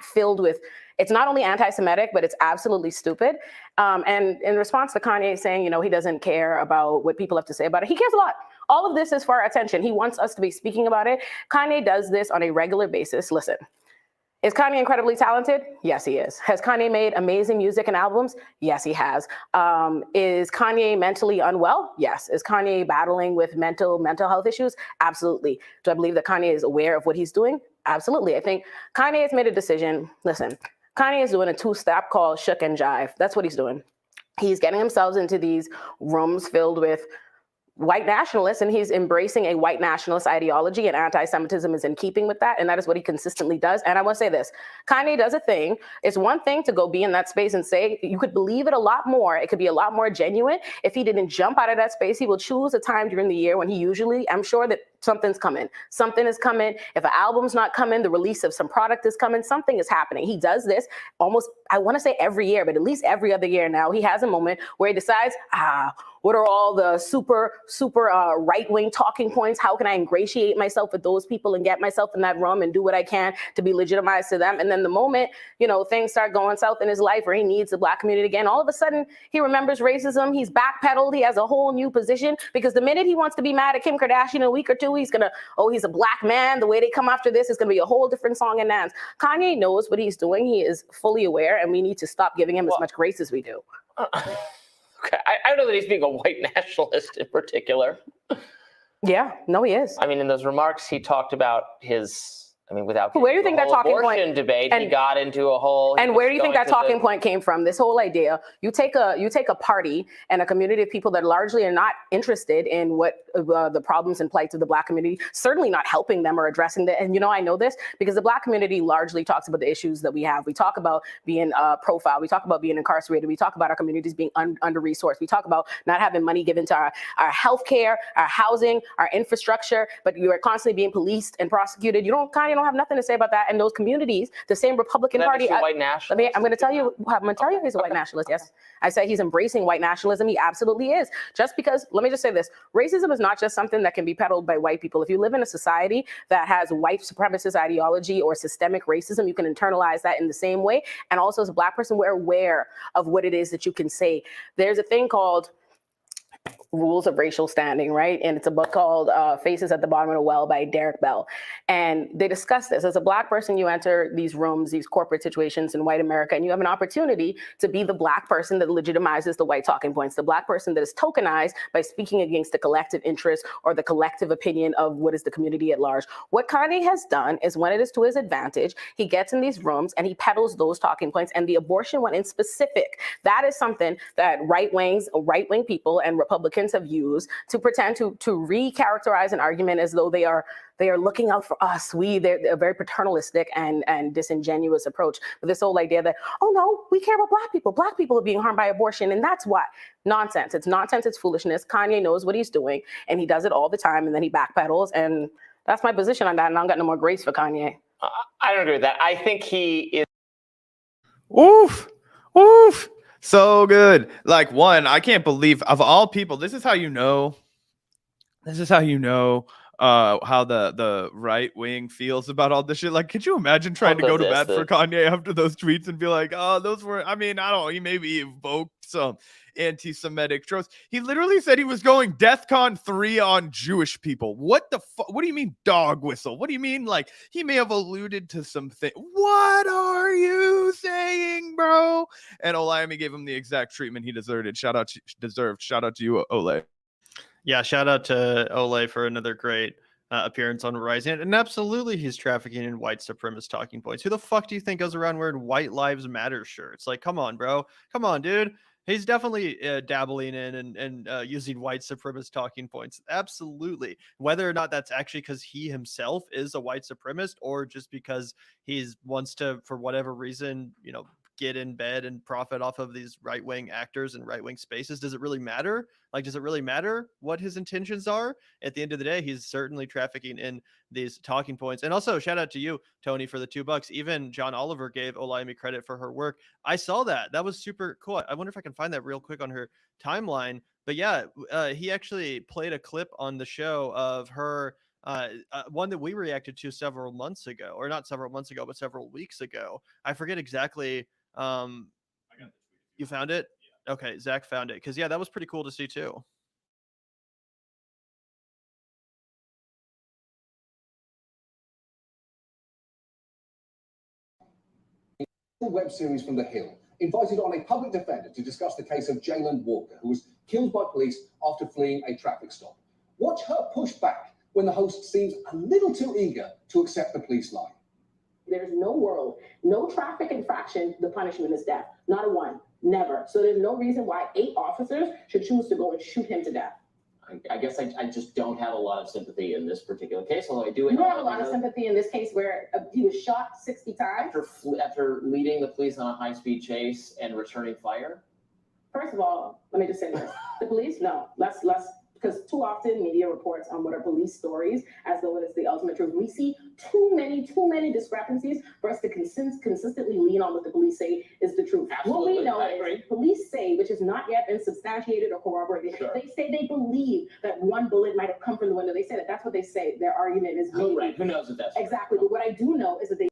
filled with, it's not only anti-Semitic, but it's absolutely stupid. And in response to Kanye saying, he doesn't care about what people have to say about it, he cares a lot. All of this is for our attention. He wants us to be speaking about it. Kanye does this on a regular basis. Listen. Is Kanye incredibly talented? Yes, he is. Has Kanye made amazing music and albums? Yes, he has. Is Kanye mentally unwell? Yes. Is Kanye battling with mental health issues? Absolutely. Do I believe that Kanye is aware of what he's doing? Absolutely. I think Kanye has made a decision. Listen, Kanye is doing a two-step called Shook and Jive. That's what he's doing. He's getting himself into these rooms filled with white nationalists, and he's embracing a white nationalist ideology, and anti-Semitism is in keeping with that, and that is what he consistently does. And I want to say this, Kanye does a thing. It's one thing to go be in that space and say, you could believe it a lot more. It could be a lot more genuine. If he didn't jump out of that space, he will choose a time during the year when he usually, I'm sure that something's coming. Something is coming. If an album's not coming, the release of some product is coming, something is happening. He does this almost, I want to say every year, but at least every other year now, he has a moment where he decides, what are all the super right-wing talking points? How can I ingratiate myself with those people and get myself in that room and do what I can to be legitimized to them? And then the moment, things start going south in his life, or he needs the Black community again, all of a sudden he remembers racism. He's backpedaled. He has a whole new position, because the minute he wants to be mad at Kim Kardashian a week or two, to. He's a black man. The way they come after this is going to be a whole different song and dance. Kanye knows what he's doing. He is fully aware, and we need to stop giving him as much grace as we do. Okay, I don't know that he's being a white nationalist in particular. Yeah, no, he is. I mean, in those remarks, he talked about without where do you think that talking point debate, he got into a whole. And where do you think that talking point came from? This whole idea, you take a party and a community of people that largely are not interested in what the problems and plights of the Black community, certainly not helping them or addressing them. And I know this because the Black community largely talks about the issues that we have. We talk about being profiled. We talk about being incarcerated. We talk about our communities being under-resourced. We talk about not having money given to our healthcare, our housing, our infrastructure, but you are constantly being policed and prosecuted. You don't have nothing to say about that. And those communities, the same Republican Party. White nationalist? I'm going to tell you he's a white nationalist. Yes. I say he's embracing white nationalism. He absolutely is. Just because, let me just say this, racism is not just something that can be peddled by white people. If you live in a society that has white supremacist ideology or systemic racism, you can internalize that in the same way. And also as a Black person, we're aware of what it is that you can say. There's a thing called Rules of Racial Standing, right? And it's a book called Faces at the Bottom of the Well by Derek Bell. And they discuss this. As a Black person, you enter these rooms, these corporate situations in white America, and you have an opportunity to be the Black person that legitimizes the white talking points, the Black person that is tokenized by speaking against the collective interest or the collective opinion of what is the community at large. What Kanye has done is, when it is to his advantage, he gets in these rooms and he peddles those talking points, and the abortion one in specific. That is something that right-wing people and Republicans have used to pretend to recharacterize an argument as though they are looking out for us. They're a very paternalistic and disingenuous approach. But this whole idea that, oh no, we care about Black people. Black people are being harmed by abortion, and that's why. Nonsense. It's nonsense. It's foolishness. Kanye knows what he's doing, and he does it all the time, and then he backpedals. And that's my position on that. And I don't got no more grace for Kanye. I don't agree with that. I think he is. Oof. So good. Like, one, I can't believe, of all people, this is how you know how the right wing feels about all this shit. Like, could you imagine trying to go to bat for Kanye after those tweets and be like, oh, those were, he maybe evoked some anti-Semitic tropes. He literally said he was going DEFCON 3 on Jewish people. What the fuck? What do you mean dog whistle? What do you mean, like, he may have alluded to something? What are you saying, bro? And Olayemi gave him the exact treatment he deserved. Shout out to you, Olay. Yeah, shout out to Olay for another great appearance on Rising. And absolutely, he's trafficking in white supremacist talking points. Who the fuck do you think goes around wearing White Lives Matter shirts? Like, come on, bro. Come on, dude. He's definitely dabbling in and using white supremacist talking points. Absolutely. Whether or not that's actually because he himself is a white supremacist or just because he wants to, for whatever reason, get in bed and profit off of these right-wing actors and right-wing spaces. Does it really matter? Like, does it really matter what his intentions are? At the end of the day, he's certainly trafficking in these talking points. And also, shout out to you, Tony, for the $2. Even John Oliver gave Olayemi credit for her work. I saw that. That was super cool. I wonder if I can find that real quick on her timeline. But yeah, he actually played a clip on the show of her one that we reacted to several months ago, or not several months ago, but several weeks ago. I forget exactly. You found it? Yeah. Okay, Zach found it. Because, yeah, that was pretty cool to see, too. Web series from The Hill invited on a public defender to discuss the case of Jayland Walker, who was killed by police after fleeing a traffic stop. Watch her push back when the host seems a little too eager to accept the police line. There's no world, no traffic infraction, the punishment is death. Not a one, never. So there's no reason why 8 officers should choose to go and shoot him to death. I guess I just don't have a lot of sympathy in this particular case, although I do. You have a lot of sympathy in this case where he was shot 60 times. After leading the police on a high-speed chase and returning fire? First of all, let me just say this. The police, no, let's because too often media reports on what are police stories as though it is the ultimate truth. We see too many discrepancies for us to consistently lean on what the police say is the truth. Absolutely. What we know is police say, which has not yet been substantiated or corroborated, sure. They say they believe that one bullet might have come from the window. They say that that's what they say. Their argument is maybe. Right. Who knows if that's exactly. But what I do know is that they.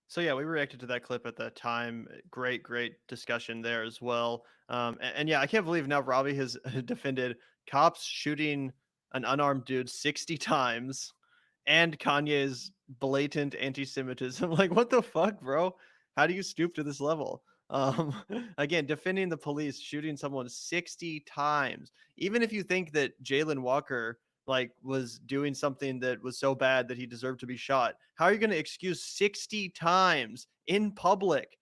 So yeah, we reacted to that clip at that time. Great discussion there as well. And yeah, I can't believe now Robby has defended cops shooting an unarmed dude 60 times and Kanye's blatant anti-Semitism. Like, what the fuck, bro? How do you stoop to this level? Again, defending the police, shooting someone 60 times. Even if you think that Jalen Walker like was doing something that was so bad that he deserved to be shot, how are you going to excuse 60 times in public?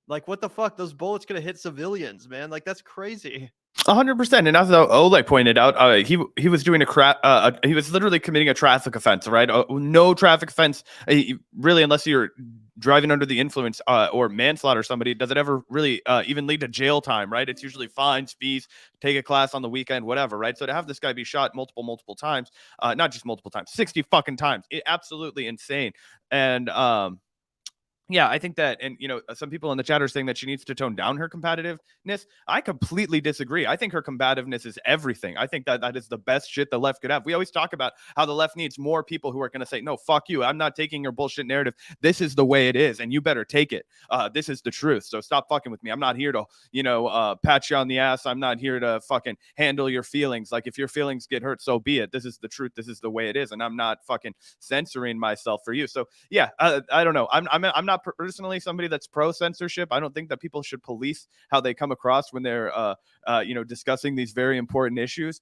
Like, what the fuck? Those bullets gonna hit civilians, man. Like, that's crazy. 100%. And as Ole pointed out, he was doing he was literally committing a traffic offense, right? No traffic offense, really, unless you're driving under the influence or manslaughter somebody, does it ever really even lead to jail time, right? It's usually fines, fees, take a class on the weekend, whatever, right? So to have this guy be shot multiple times, not just multiple times, 60 fucking times, absolutely insane. And yeah, I think that, and some people in the chat are saying that she needs to tone down her combativeness. I completely disagree. I think her combativeness is everything. I think that is the best shit the left could have. We always talk about how the left needs more people who are going to say, no, fuck you. I'm not taking your bullshit narrative. This is the way it is, and you better take it. This is the truth. So stop fucking with me. I'm not here to, pat you on the ass. I'm not here to fucking handle your feelings. Like, if your feelings get hurt, so be it. This is the truth. This is the way it is, and I'm not fucking censoring myself for you. So yeah, I don't know. I'm not personally somebody that's pro censorship. I don't think that people should police how they come across when they're discussing these very important issues.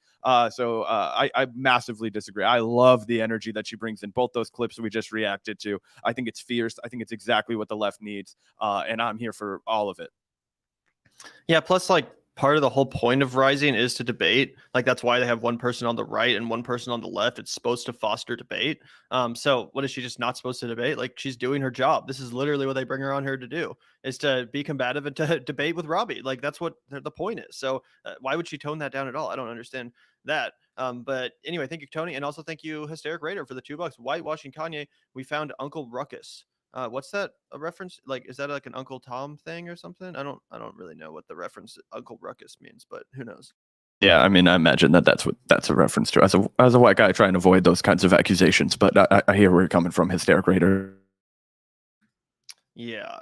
So I massively disagree. I love the energy that she brings in both those clips we just reacted to. I think it's fierce. I think it's exactly what the left needs, and I'm here for all of it. Yeah, plus, like, part of the whole point of Rising is to debate. Like, that's why they have one person on the right and one person on the left. It's supposed to foster debate. So what is she just not supposed to debate? Like, she's doing her job. This is literally what they bring her on here to do, is to be combative and to debate with Robby. Like, that's what the point is. So why would she tone that down at all? I don't understand that. But anyway, thank you, Tony. And also thank you, Hysteric Raider, for the $2. Whitewashing Kanye. We found Uncle Ruckus. What's that a reference? Like, is that like an Uncle Tom thing or something? I don't really know what the reference Uncle Ruckus means, but who knows? Yeah, I mean, I imagine that's a reference to as a white guy trying to avoid those kinds of accusations. But I hear where you're coming from, Hysteric Raider. Yeah.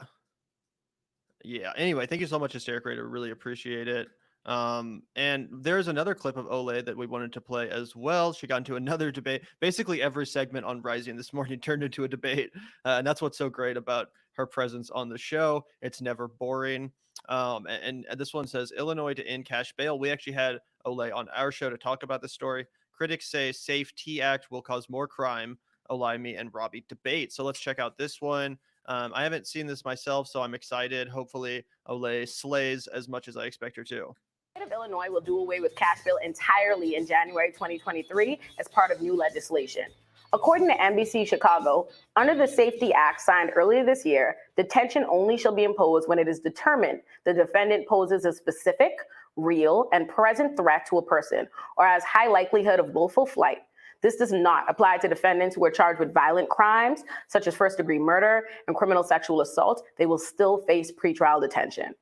Anyway, thank you so much, Hysteric Raider. Really appreciate it. And there's another clip of Olay that we wanted to play as well. She got into another debate. Basically, every segment on Rising this morning turned into a debate, and that's what's so great about her presence on the show. It's never boring. And this one says, Illinois to end cash bail. We actually had Olay on our show to talk about this story. Critics say Safe T Act will cause more crime. Olayemi and Robby debate. So let's check out this one. I haven't seen this myself, so I'm excited. Hopefully, Olay slays as much as I expect her to. The state of Illinois will do away with cash bail entirely in January 2023 as part of new legislation. According to NBC Chicago, under the Safety Act signed earlier this year, detention only shall be imposed when it is determined the defendant poses a specific, real, and present threat to a person or has high likelihood of willful flight. This does not apply to defendants who are charged with violent crimes, such as first-degree murder and criminal sexual assault. They will still face pretrial detention.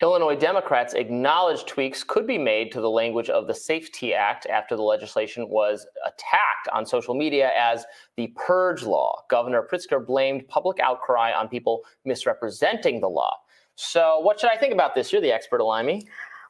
Illinois Democrats acknowledged tweaks could be made to the language of the Safety Act after the legislation was attacked on social media as the purge law. Governor Pritzker blamed public outcry on people misrepresenting the law. So what should I think about this? You're the expert, Olayemi.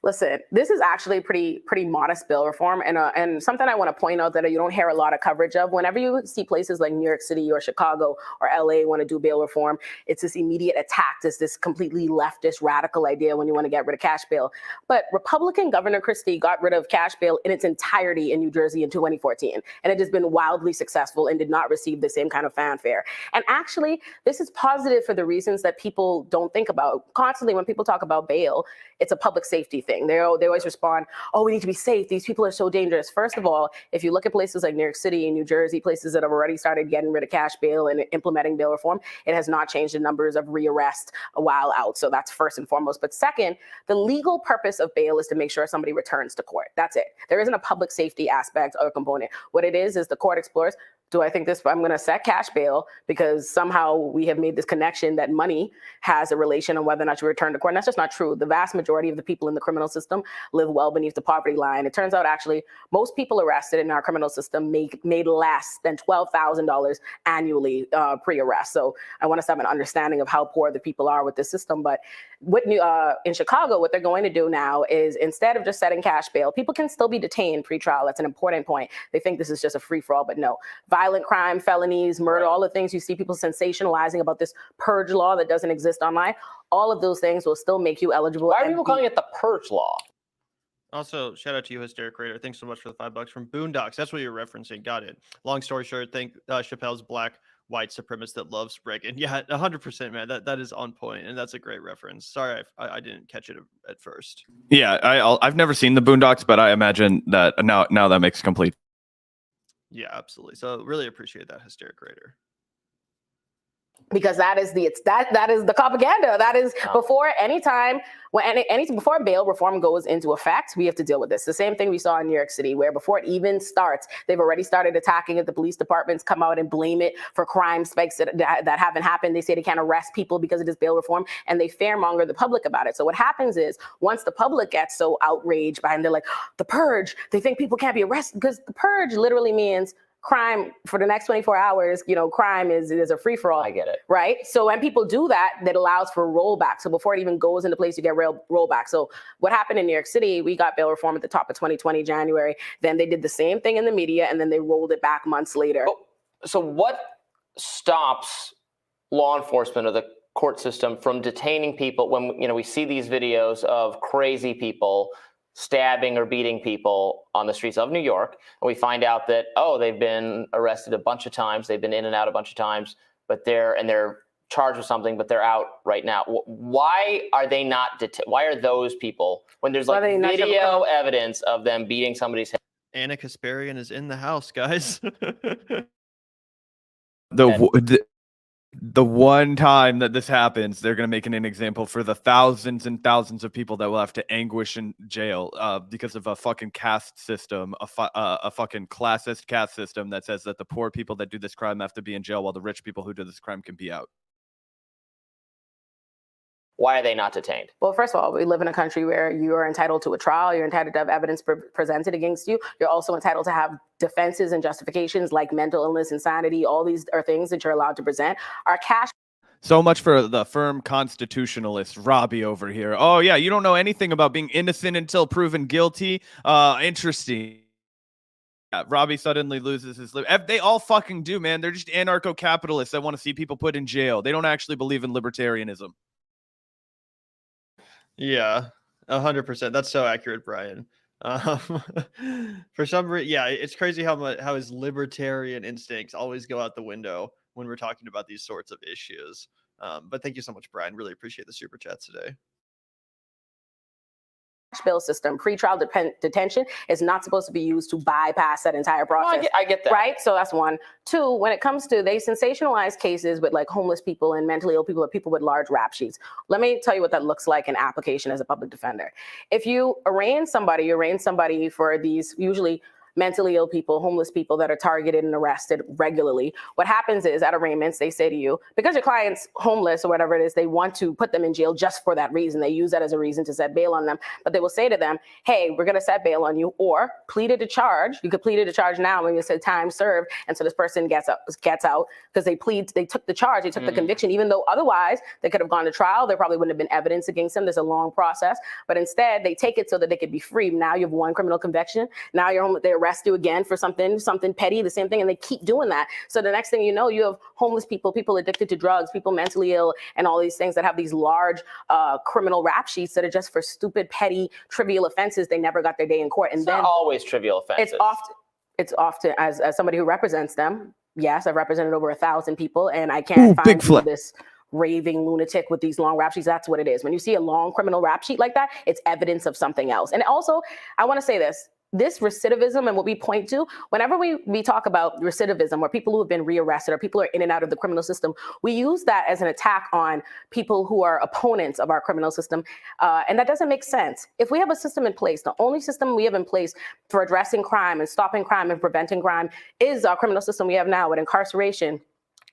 Listen, this is actually pretty modest bill reform, and something I want to point out that you don't hear a lot of coverage of. Whenever you see places like New York City or Chicago or LA want to do bail reform, it's this immediate attack. It's this completely leftist radical idea when you want to get rid of cash bail. But Republican Governor Christie got rid of cash bail in its entirety in New Jersey in 2014, and it has been wildly successful and did not receive the same kind of fanfare. And actually, this is positive for the reasons that people don't think about. Constantly, when people talk about bail, it's a public safety thing. They always respond, oh, we need to be safe. These people are so dangerous. First of all, if you look at places like New York City and New Jersey, places that have already started getting rid of cash bail and implementing bail reform, it has not changed the numbers of rearrest a while out. So that's first and foremost. But second, the legal purpose of bail is to make sure somebody returns to court. That's it. There isn't a public safety aspect or component. What it is the court explores, do I think I'm going to set cash bail because somehow we have made this connection that money has a relation on whether or not you return to court? And that's just not true. The vast majority of the people in the criminal system live well beneath the poverty line. It turns out actually most people arrested in our criminal system made less than $12,000 annually pre-arrest. So I want us to have an understanding of how poor the people are with this system. But in Chicago, what they're going to do now is instead of just setting cash bail, people can still be detained pre-trial. That's an important point. They think this is just a free-for-all, but no. Violent crime, felonies, murder, all the things you see people sensationalizing about this purge law that doesn't exist online, all of those things will still make you eligible. Why are people calling it the purge law? Also, shout out to you, Hysteric Raider. Thanks so much for the $5 from Boondocks. That's what you're referencing. Got it. Long story short, think Chappelle's black white supremacist that loves Reagan. Yeah, 100%, man. That is on point, and that's a great reference. Sorry, I didn't catch it at first. Yeah, I've never seen the Boondocks, but I imagine that now that makes complete. Yeah, absolutely. So really appreciate that, Hysteric Raider. Because that is the propaganda. That is before any time before bail reform goes into effect, we have to deal with this. The same thing we saw in New York City, where before it even starts, they've already started attacking it. The police departments come out and blame it for crime spikes that haven't happened. They say they can't arrest people because of this bail reform, and they fearmonger the public about it. So what happens is once the public gets so outraged by it, and they're like, the purge, they think people can't be arrested, because the purge literally means crime for the next 24 hours, crime is a free-for-all. I get it. Right? So when people do that, that allows for rollback. So before it even goes into place, you get rollback. So what happened in New York City, we got bail reform at the top of 2020, January. Then they did the same thing in the media, and then they rolled it back months later. So what stops law enforcement or the court system from detaining people when we see these videos of crazy people stabbing or beating people on the streets of New York, and we find out that, they've been arrested a bunch of times, they've been in and out a bunch of times, but they're charged with something, but they're out right now. Why are they not why are those people, when there's video evidence of them beating somebody's head? Anna Kasparian is in the house, guys. The one time that this happens, they're going to make an example for the thousands and thousands of people that will have to anguish in jail because of a fucking caste system, a fucking classist caste system that says that the poor people that do this crime have to be in jail while the rich people who do this crime can be out. Why are they not detained? Well, first of all, we live in a country where you are entitled to a trial. You're entitled to have evidence presented against you. You're also entitled to have defenses and justifications like mental illness, insanity. All these are things that you're allowed to present. Our cash. So much for the firm constitutionalist Robby over here. Oh, yeah, you don't know anything about being innocent until proven guilty. Interesting. Yeah, Robby suddenly loses his liberty. They all fucking do, man. They're just anarcho-capitalists that want to see people put in jail. They don't actually believe in libertarianism. Yeah, 100%. That's so accurate, Brian. For some reason, yeah, it's crazy how his libertarian instincts always go out the window when we're talking about these sorts of issues. But thank you so much, Brian. Really appreciate the super chats today. Bail system, pretrial detention is not supposed to be used to bypass that entire process. Well, I get that. Right? So that's one. Two, when it comes to, they sensationalize cases with like homeless people and mentally ill people or people with large rap sheets. Let me tell you what that looks like in application as a public defender. If you arraign somebody for these usually mentally ill people, homeless people that are targeted and arrested regularly. What happens is at arraignments, they say to you, because your client's homeless or whatever it is, they want to put them in jail just for that reason. They use that as a reason to set bail on them. But they will say to them, hey, we're going to set bail on you, or pleaded to charge. You could plead to charge now when you say time served. And so this person gets out because they took the charge, they took the conviction, even though otherwise they could have gone to trial. There probably wouldn't have been evidence against them. There's a long process. But instead, they take it so that they could be free. Now you have one criminal conviction. Now you're home. They arrest you again for something petty, the same thing, and they keep doing that. So the next thing you know, you have homeless people, people addicted to drugs, people mentally ill, and all these things that have these large criminal rap sheets that are just for stupid, petty, trivial offenses. They never got their day in court. And it's not always trivial offenses. It's often as somebody who represents them. Yes, I've represented over 1,000 people, and I can't find this raving lunatic with these long rap sheets. That's what it is. When you see a long criminal rap sheet like that, it's evidence of something else. And also, I want to say this recidivism and what we point to, whenever we talk about recidivism, or people who have been rearrested or people who are in and out of the criminal system, we use that as an attack on people who are opponents of our criminal system. And that doesn't make sense. If we have a system in place, the only system we have in place for addressing crime and stopping crime and preventing crime is our criminal system we have now with incarceration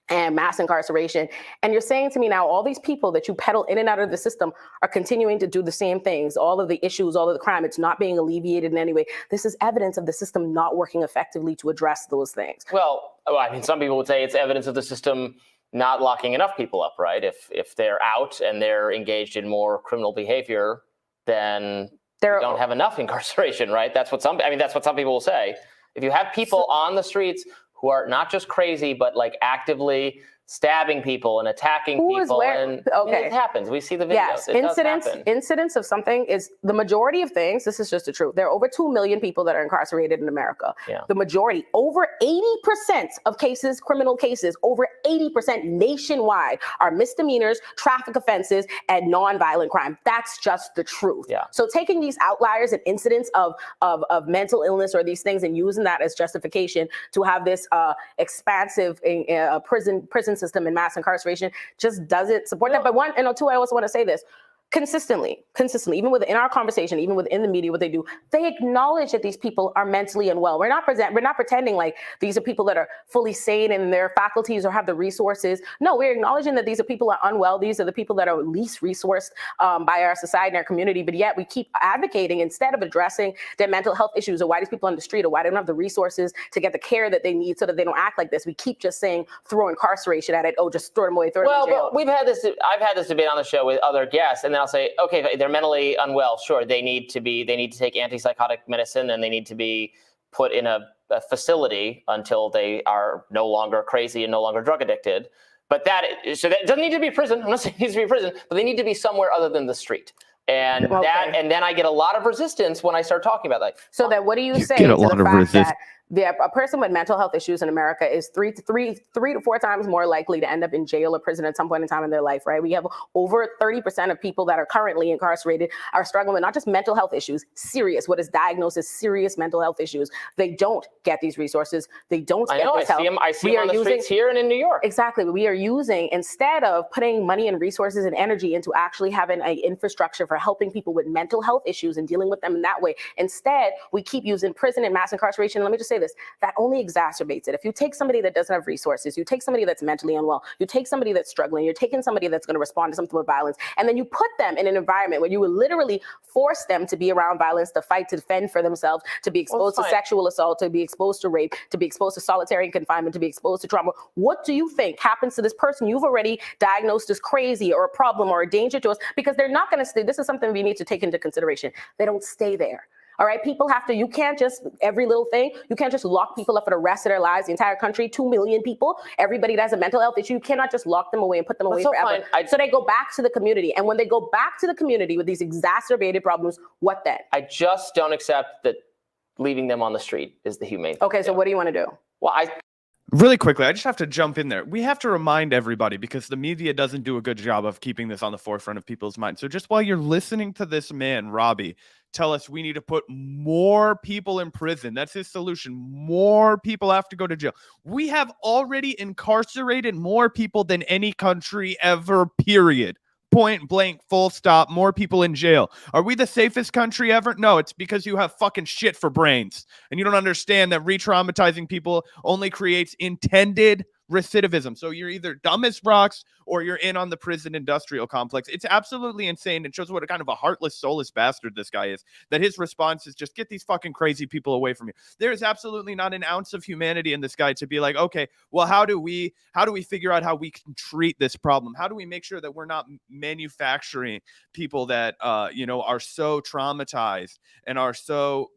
and mass incarceration. And you're saying to me now, all these people that you peddle in and out of the system are continuing to do the same things, all of the issues, all of the crime, it's not being alleviated in any way. This is evidence of the system not working effectively to address those things. Well, I mean, some people would say it's evidence of the system not locking enough people up, right? If they're out and they're engaged in more criminal behavior, then we don't have enough incarceration, right? That's what some people will say. If you have people on the streets who are not just crazy, but like actively stabbing people and attacking people, and it happens. We see the videos. Yes, incidents of something is the majority of things. This is just the truth. There are over 2 million people that are incarcerated in America. Yeah. The majority, over 80% of cases, criminal cases, over 80% nationwide are misdemeanors, traffic offenses, and nonviolent crime. That's just the truth. Yeah. So taking these outliers and incidents of mental illness or these things and using that as justification to have this expansive prison system and mass incarceration just doesn't support that. But one, and two, I also want to say this. Consistently, even within our conversation, even within the media, what they do, they acknowledge that these people are mentally unwell. We're not pretending like these are people that are fully sane in their faculties or have the resources. No, we're acknowledging that these are people that are unwell. These are the people that are least resourced by our society and our community. But yet we keep advocating, instead of addressing their mental health issues or why these people on the street or why they don't have the resources to get the care that they need so that they don't act like this. We keep just saying, throw incarceration at it. Oh, just throw them away, throw them in jail. But I've had this debate on the show with other guests, and then I'll say, okay, they're mentally unwell. Sure, they need to take antipsychotic medicine, and they need to be put in a facility until they are no longer crazy and no longer drug addicted. But that doesn't need to be prison. I'm not saying it needs to be prison, but they need to be somewhere other than the street. And and then I get a lot of resistance when I start talking about that. So then, what do you say to the fact that a person with mental health issues in America is three to four times more likely to end up in jail or prison at some point in time in their life, right? We have over 30% of people that are currently incarcerated are struggling with not just mental health issues, what is diagnosed as serious mental health issues. They don't get these resources. They don't get this help. I see them on the streets here and in New York. Exactly. We are using, instead of putting money and resources and energy into actually having an infrastructure for helping people with mental health issues and dealing with them in that way, instead, we keep using prison and mass incarceration. Let me just say this, that only exacerbates it. If you take somebody that doesn't have resources, you take somebody that's mentally unwell, you take somebody that's struggling, you're taking somebody that's going to respond to something with violence, and then you put them in an environment where you will literally force them to be around violence, to fight, to defend for themselves, to be exposed to sexual assault, to be exposed to rape, to be exposed to solitary confinement, to be exposed to trauma. What do you think happens to this person you've already diagnosed as crazy or a problem or a danger to us? Because they're not going to stay. This is something we need to take into consideration. They don't stay there. All right, people have to, you can't just, every little thing, you can't just lock people up for the rest of their lives, the entire country, 2 million people, everybody that has a mental health issue, you cannot just lock them away and put them away forever. So they go back to the community. And when they go back to the community with these exacerbated problems, what then? I just don't accept that leaving them on the street is the humane thing. Okay, so what do you want to do? Well, Really quickly, I just have to jump in there. We have to remind everybody, because the media doesn't do a good job of keeping this on the forefront of people's minds. So just while you're listening to this man, Robby, tell us we need to put more people in prison. That's his solution. More people have to go to jail. We have already incarcerated more people than any country ever, period. Point blank, full stop, more people in jail. Are we the safest country ever? No, it's because you have fucking shit for brains. And you don't understand that re-traumatizing people only creates intended recidivism. So you're either dumb as rocks or you're in on the prison industrial complex. It's absolutely insane. It shows what a kind of a heartless, soulless bastard this guy is, that his response is just get these fucking crazy people away from you. There is absolutely not an ounce of humanity in this guy to be like, okay, well, how do we figure out how we can treat this problem? How do we make sure that we're not manufacturing people that, are so traumatized and are so,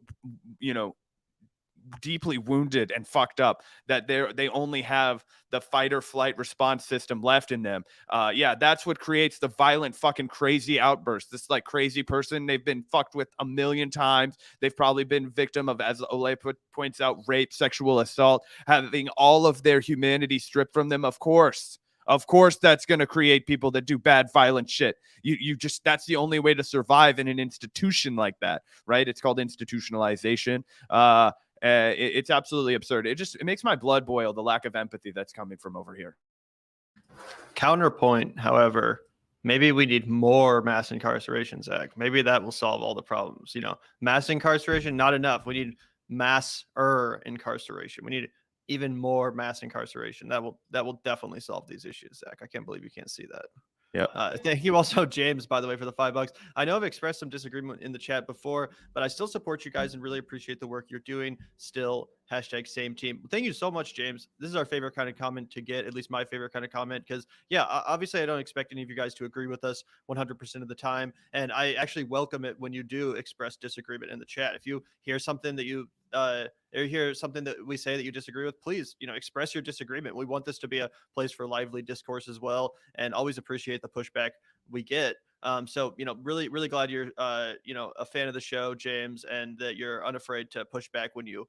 deeply wounded and fucked up that they only have the fight or flight response system left in them. That's what creates the violent fucking crazy outburst. This like crazy person, they've been fucked with a million times. They've probably been victim of, as Olay points out, rape, sexual assault, having all of their humanity stripped from them. Of course, that's going to create people that do bad, violent shit. That's the only way to survive in an institution like that, right? It's called institutionalization. It's absolutely absurd. It makes my blood boil, the lack of empathy that's coming from over here. Counterpoint, however, maybe we need more mass incarceration, Zach. Maybe that will solve all the problems. Mass incarceration, not enough. We need mass-er incarceration. We need even more mass incarceration. That will definitely solve these issues, Zach. I can't believe you can't see that. Yeah. Thank you also, James, by the way, for the $5. I know I've expressed some disagreement in the chat before, but I still support you guys and really appreciate the work you're doing still hashtag same team. Thank you so much, James. This is our favorite kind of comment to get, at least my favorite kind of comment, because yeah, obviously I don't expect any of you guys to agree with us 100% of the time, and I actually welcome it when you do express disagreement in the chat. If you hear something that you or hear something that we say that you disagree with, please, express your disagreement. We want this to be a place for lively discourse as well, and always appreciate the pushback we get. So, really, really glad you're, a fan of the show, James, and that you're unafraid to push back when you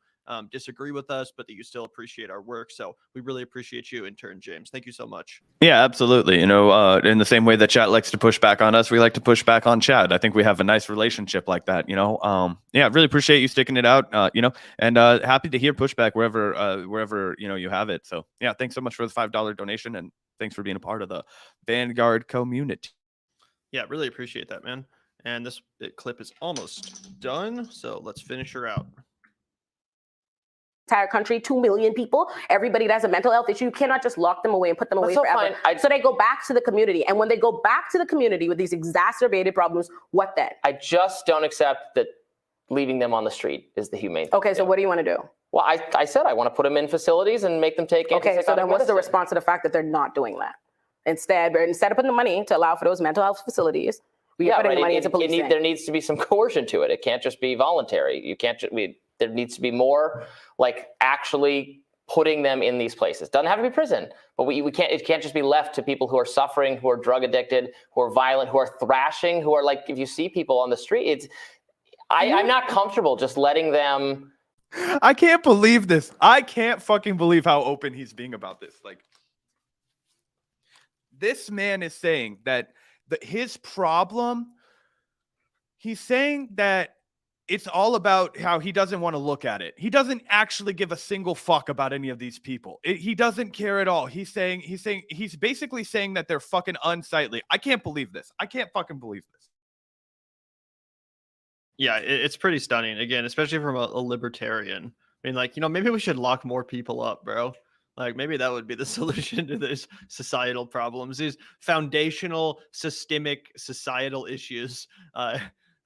disagree with us, but that you still appreciate our work. So we really appreciate you in turn, James. Thank you so much. Yeah, absolutely. In the same way that chat likes to push back on us, we like to push back on chat. I think we have a nice relationship like that, yeah, really appreciate you sticking it out, and happy to hear pushback wherever, you have it. So yeah, thanks so much for the $5 donation, and thanks for being a part of the Vanguard community. Yeah, really appreciate that, man. And this clip is almost done, so let's finish her out. Entire country, 2 million people, everybody that has a mental health issue, you cannot just lock them away and put them away forever. So they go back to the community. And when they go back to the community with these exacerbated problems, what then? I just don't accept that leaving them on the street is the humane thing. Okay, so what do you want to do? Well, I said I want to put them in facilities and make them take Okay, so then what's the medicine. response to the fact that they're not doing that? Instead of putting the money to allow for those mental health facilities, we are putting the money into policing. There needs to be some coercion to it. It can't just be voluntary. You can't there needs to be more like actually putting them in these places. Doesn't have to be prison, but it can't just be left to people who are suffering, who are drug addicted, who are violent, who are thrashing, who are like, if you see people on the street, I'm not comfortable just letting them. I can't believe this. I can't fucking believe how open he's being about this. Like, this man is saying that his problem, he's saying that it's all about how he doesn't want to look at it. He doesn't actually give a single fuck about any of these people. He doesn't care at all. He's basically saying that they're fucking unsightly. I can't believe this. I can't fucking believe this. Yeah, it's pretty stunning. Again, especially from a libertarian. I mean, like, maybe we should lock more people up, bro. Like, maybe that would be the solution to these societal problems, these foundational, systemic societal issues.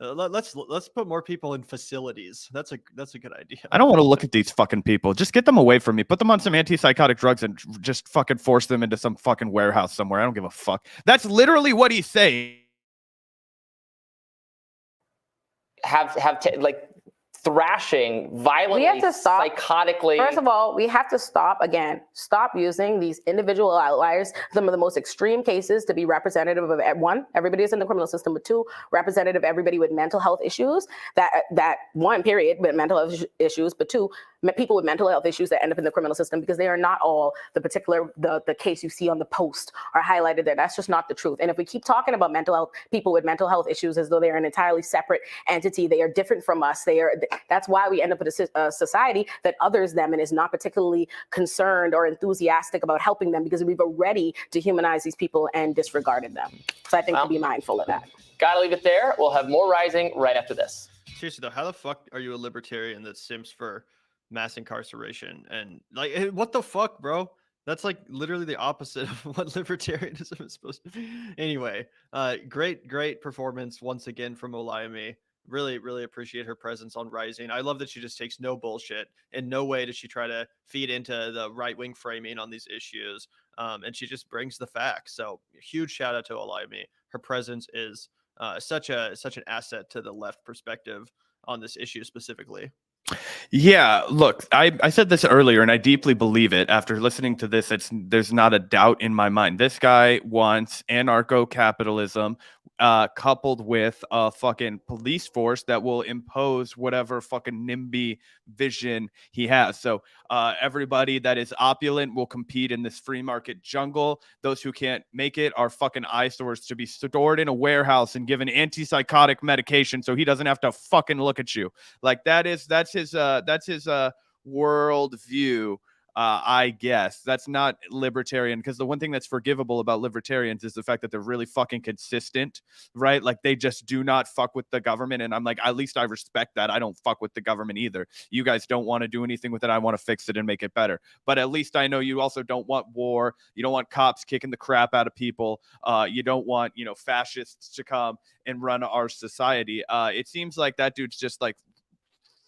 Let's put more people in facilities. That's a good idea. I don't want to look at these fucking people. Just get them away from me. Put them on some antipsychotic drugs and just fucking force them into some fucking warehouse somewhere. I don't give a fuck. That's literally what he's saying. Like thrashing violently, we have to stop psychotically. First of all, we have to stop using these individual outliers, some of the most extreme cases, to be representative of one, everybody is in the criminal system, but two, representative of everybody with mental health issues, that one, period, with mental health issues, but two, people with mental health issues that end up in the criminal system, because they are not all the case you see on the post are highlighted there. That's just not the truth. And if we keep talking about mental health, people with mental health issues as though they are an entirely separate entity, they are different from us. That's why we end up with a society that others them and is not particularly concerned or enthusiastic about helping them, because we've already dehumanized these people and disregarded them. So I think to be mindful of that. Gotta leave it there. We'll have more Rising right after this. Seriously though, how the fuck are you a libertarian that simps for mass incarceration? And like, what the fuck, bro? That's like literally the opposite of what libertarianism is supposed to be. Anyway, great performance once again from Olayemi. Really, really appreciate her presence on Rising. I love that she just takes no bullshit. In no way does she try to feed into the right-wing framing on these issues. And she just brings the facts. So huge shout out to Olayemi. Her presence is such an asset to the left perspective on this issue specifically. Yeah, look, I said this earlier, and I deeply believe it. After listening to this, there's not a doubt in my mind. This guy wants anarcho-capitalism coupled with a fucking police force that will impose whatever fucking NIMBY vision he has. So everybody that is opulent will compete in this free market jungle. Those who can't make it are fucking eyesores to be stored in a warehouse and given antipsychotic medication so he doesn't have to fucking look at you. Like that's his world view. I guess that's not libertarian, because the one thing that's forgivable about libertarians is the fact that they're really fucking consistent, right? Like they just do not fuck with the government. And I'm like, at least I respect that. I don't fuck with the government either. You guys don't want to do anything with it. I want to fix it and make it better. But at least I know you also don't want war. You don't want cops kicking the crap out of people. You don't want, fascists to come and run our society. It seems like that dude's just like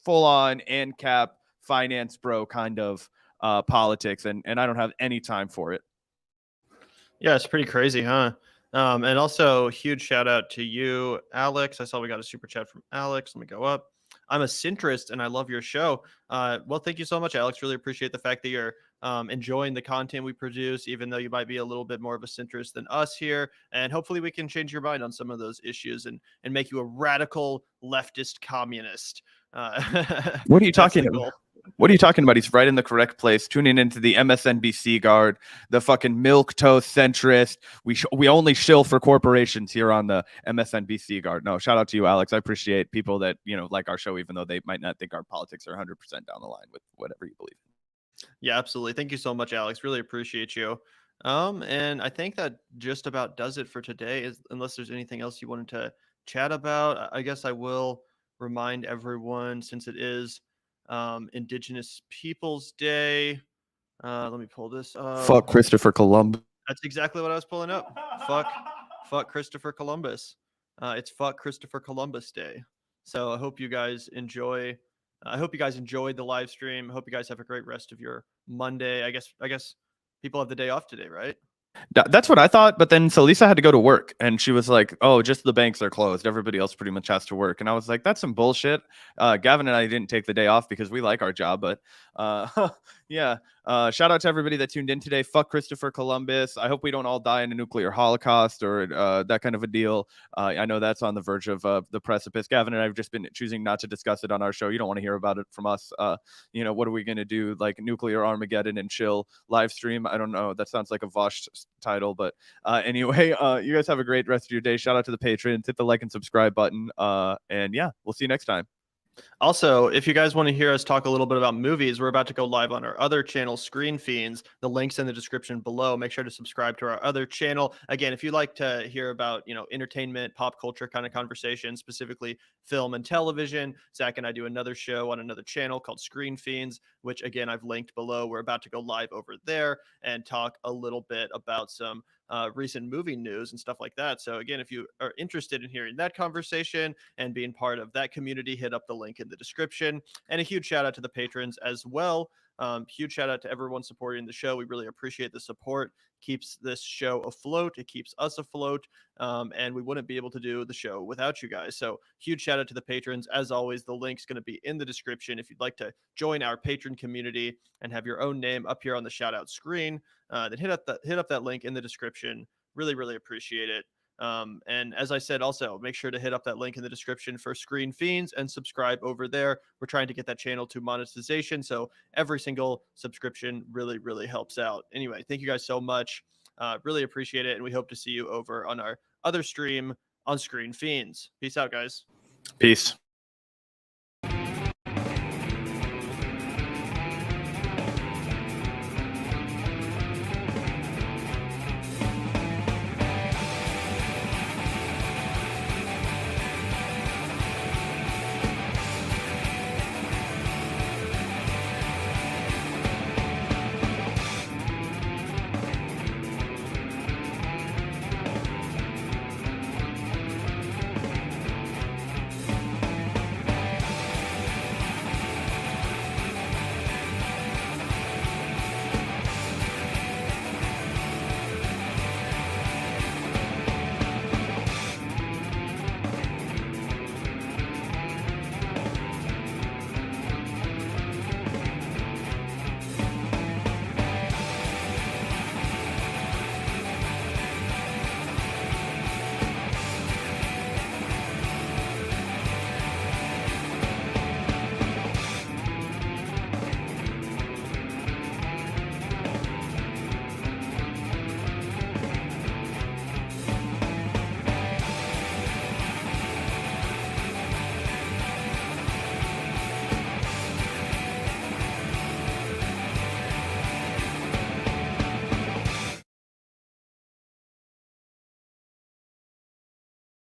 full on ANCAP finance bro kind of politics, and I don't have any time for it. Yeah, it's pretty crazy, huh? And also, huge shout out to you, Alex. I saw we got a super chat from Alex. Let me go up. I'm a centrist and I love your show. Well, thank you so much, Alex. Really appreciate the fact that you're enjoying the content we produce, even though you might be a little bit more of a centrist than us here. And hopefully we can change your mind on some of those issues and make you a radical leftist communist. What are you talking about? What are you talking about? He's right in the correct place. Tuning into the MSNBC guard, the fucking milk toast centrist. We only shill for corporations here on the MSNBC guard. No, shout out to you, Alex. I appreciate people that, you know, like our show, even though they might not think our politics are 100% down the line with whatever you believe. Yeah, absolutely. Thank you so much, Alex. Really appreciate you. And I think that just about does it for today, unless there's anything else you wanted to chat about. I guess I will remind everyone, since it is Indigenous Peoples Day. Let me pull this up. Fuck Christopher Columbus. That's exactly what I was pulling up. Fuck Christopher Columbus. It's Fuck Christopher Columbus Day. So I hope you guys enjoy. I hope you guys enjoyed the live stream. I hope you guys have a great rest of your Monday. I guess people have the day off today, right? That's what I thought, but then so Lisa had to go to work, and she was like, "Oh, just the banks are closed. Everybody else pretty much has to work." And I was like, "That's some bullshit." Gavin and I didn't take the day off because we like our job, but yeah. Shout out to everybody that tuned in today. Fuck Christopher Columbus. I hope we don't all die in a nuclear holocaust or that kind of a deal. I know that's on the verge of the precipice. Gavin and I have just been choosing not to discuss it on our show. You don't want to hear about it from us. You know, what are we going to do? Like nuclear Armageddon and chill live stream? I don't know. That sounds like a Vosh title, but anyway, you guys have a great rest of your day. Shout out to the patrons. Hit the like and subscribe button. And yeah, we'll see you next time. Also, if you guys want to hear us talk a little bit about movies, we're about to go live on our other channel, Screen Fiends. The link's in the description below. Make sure to subscribe to our other channel. Again, if you'd like to hear about, you know, entertainment, pop culture kind of conversation, specifically film and television, Zach and I do another show on another channel called Screen Fiends, which again, I've linked below. We're about to go live over there and talk a little bit about some recent movie news and stuff like that. So again, if you are interested in hearing that conversation and being part of that community, hit up the link in the description. And a huge shout out to the patrons as well. Huge shout out to everyone supporting the show. We really appreciate the support. Keeps this show afloat. It keeps us afloat. And we wouldn't be able to do the show without you guys. So huge shout out to the patrons. As always, the link's going to be in the description. If you'd like to join our patron community and have your own name up here on the shout out screen, then hit up that link in the description. Really, really appreciate it. And as I said, also make sure to hit up that link in the description for Screen Fiends and subscribe over there. We're trying to get that channel to monetization, so every single subscription really, really helps out. Anyway, thank you guys so much. Really appreciate it, and we hope to see you over on our other stream on Screen Fiends. Peace out, guys. Peace.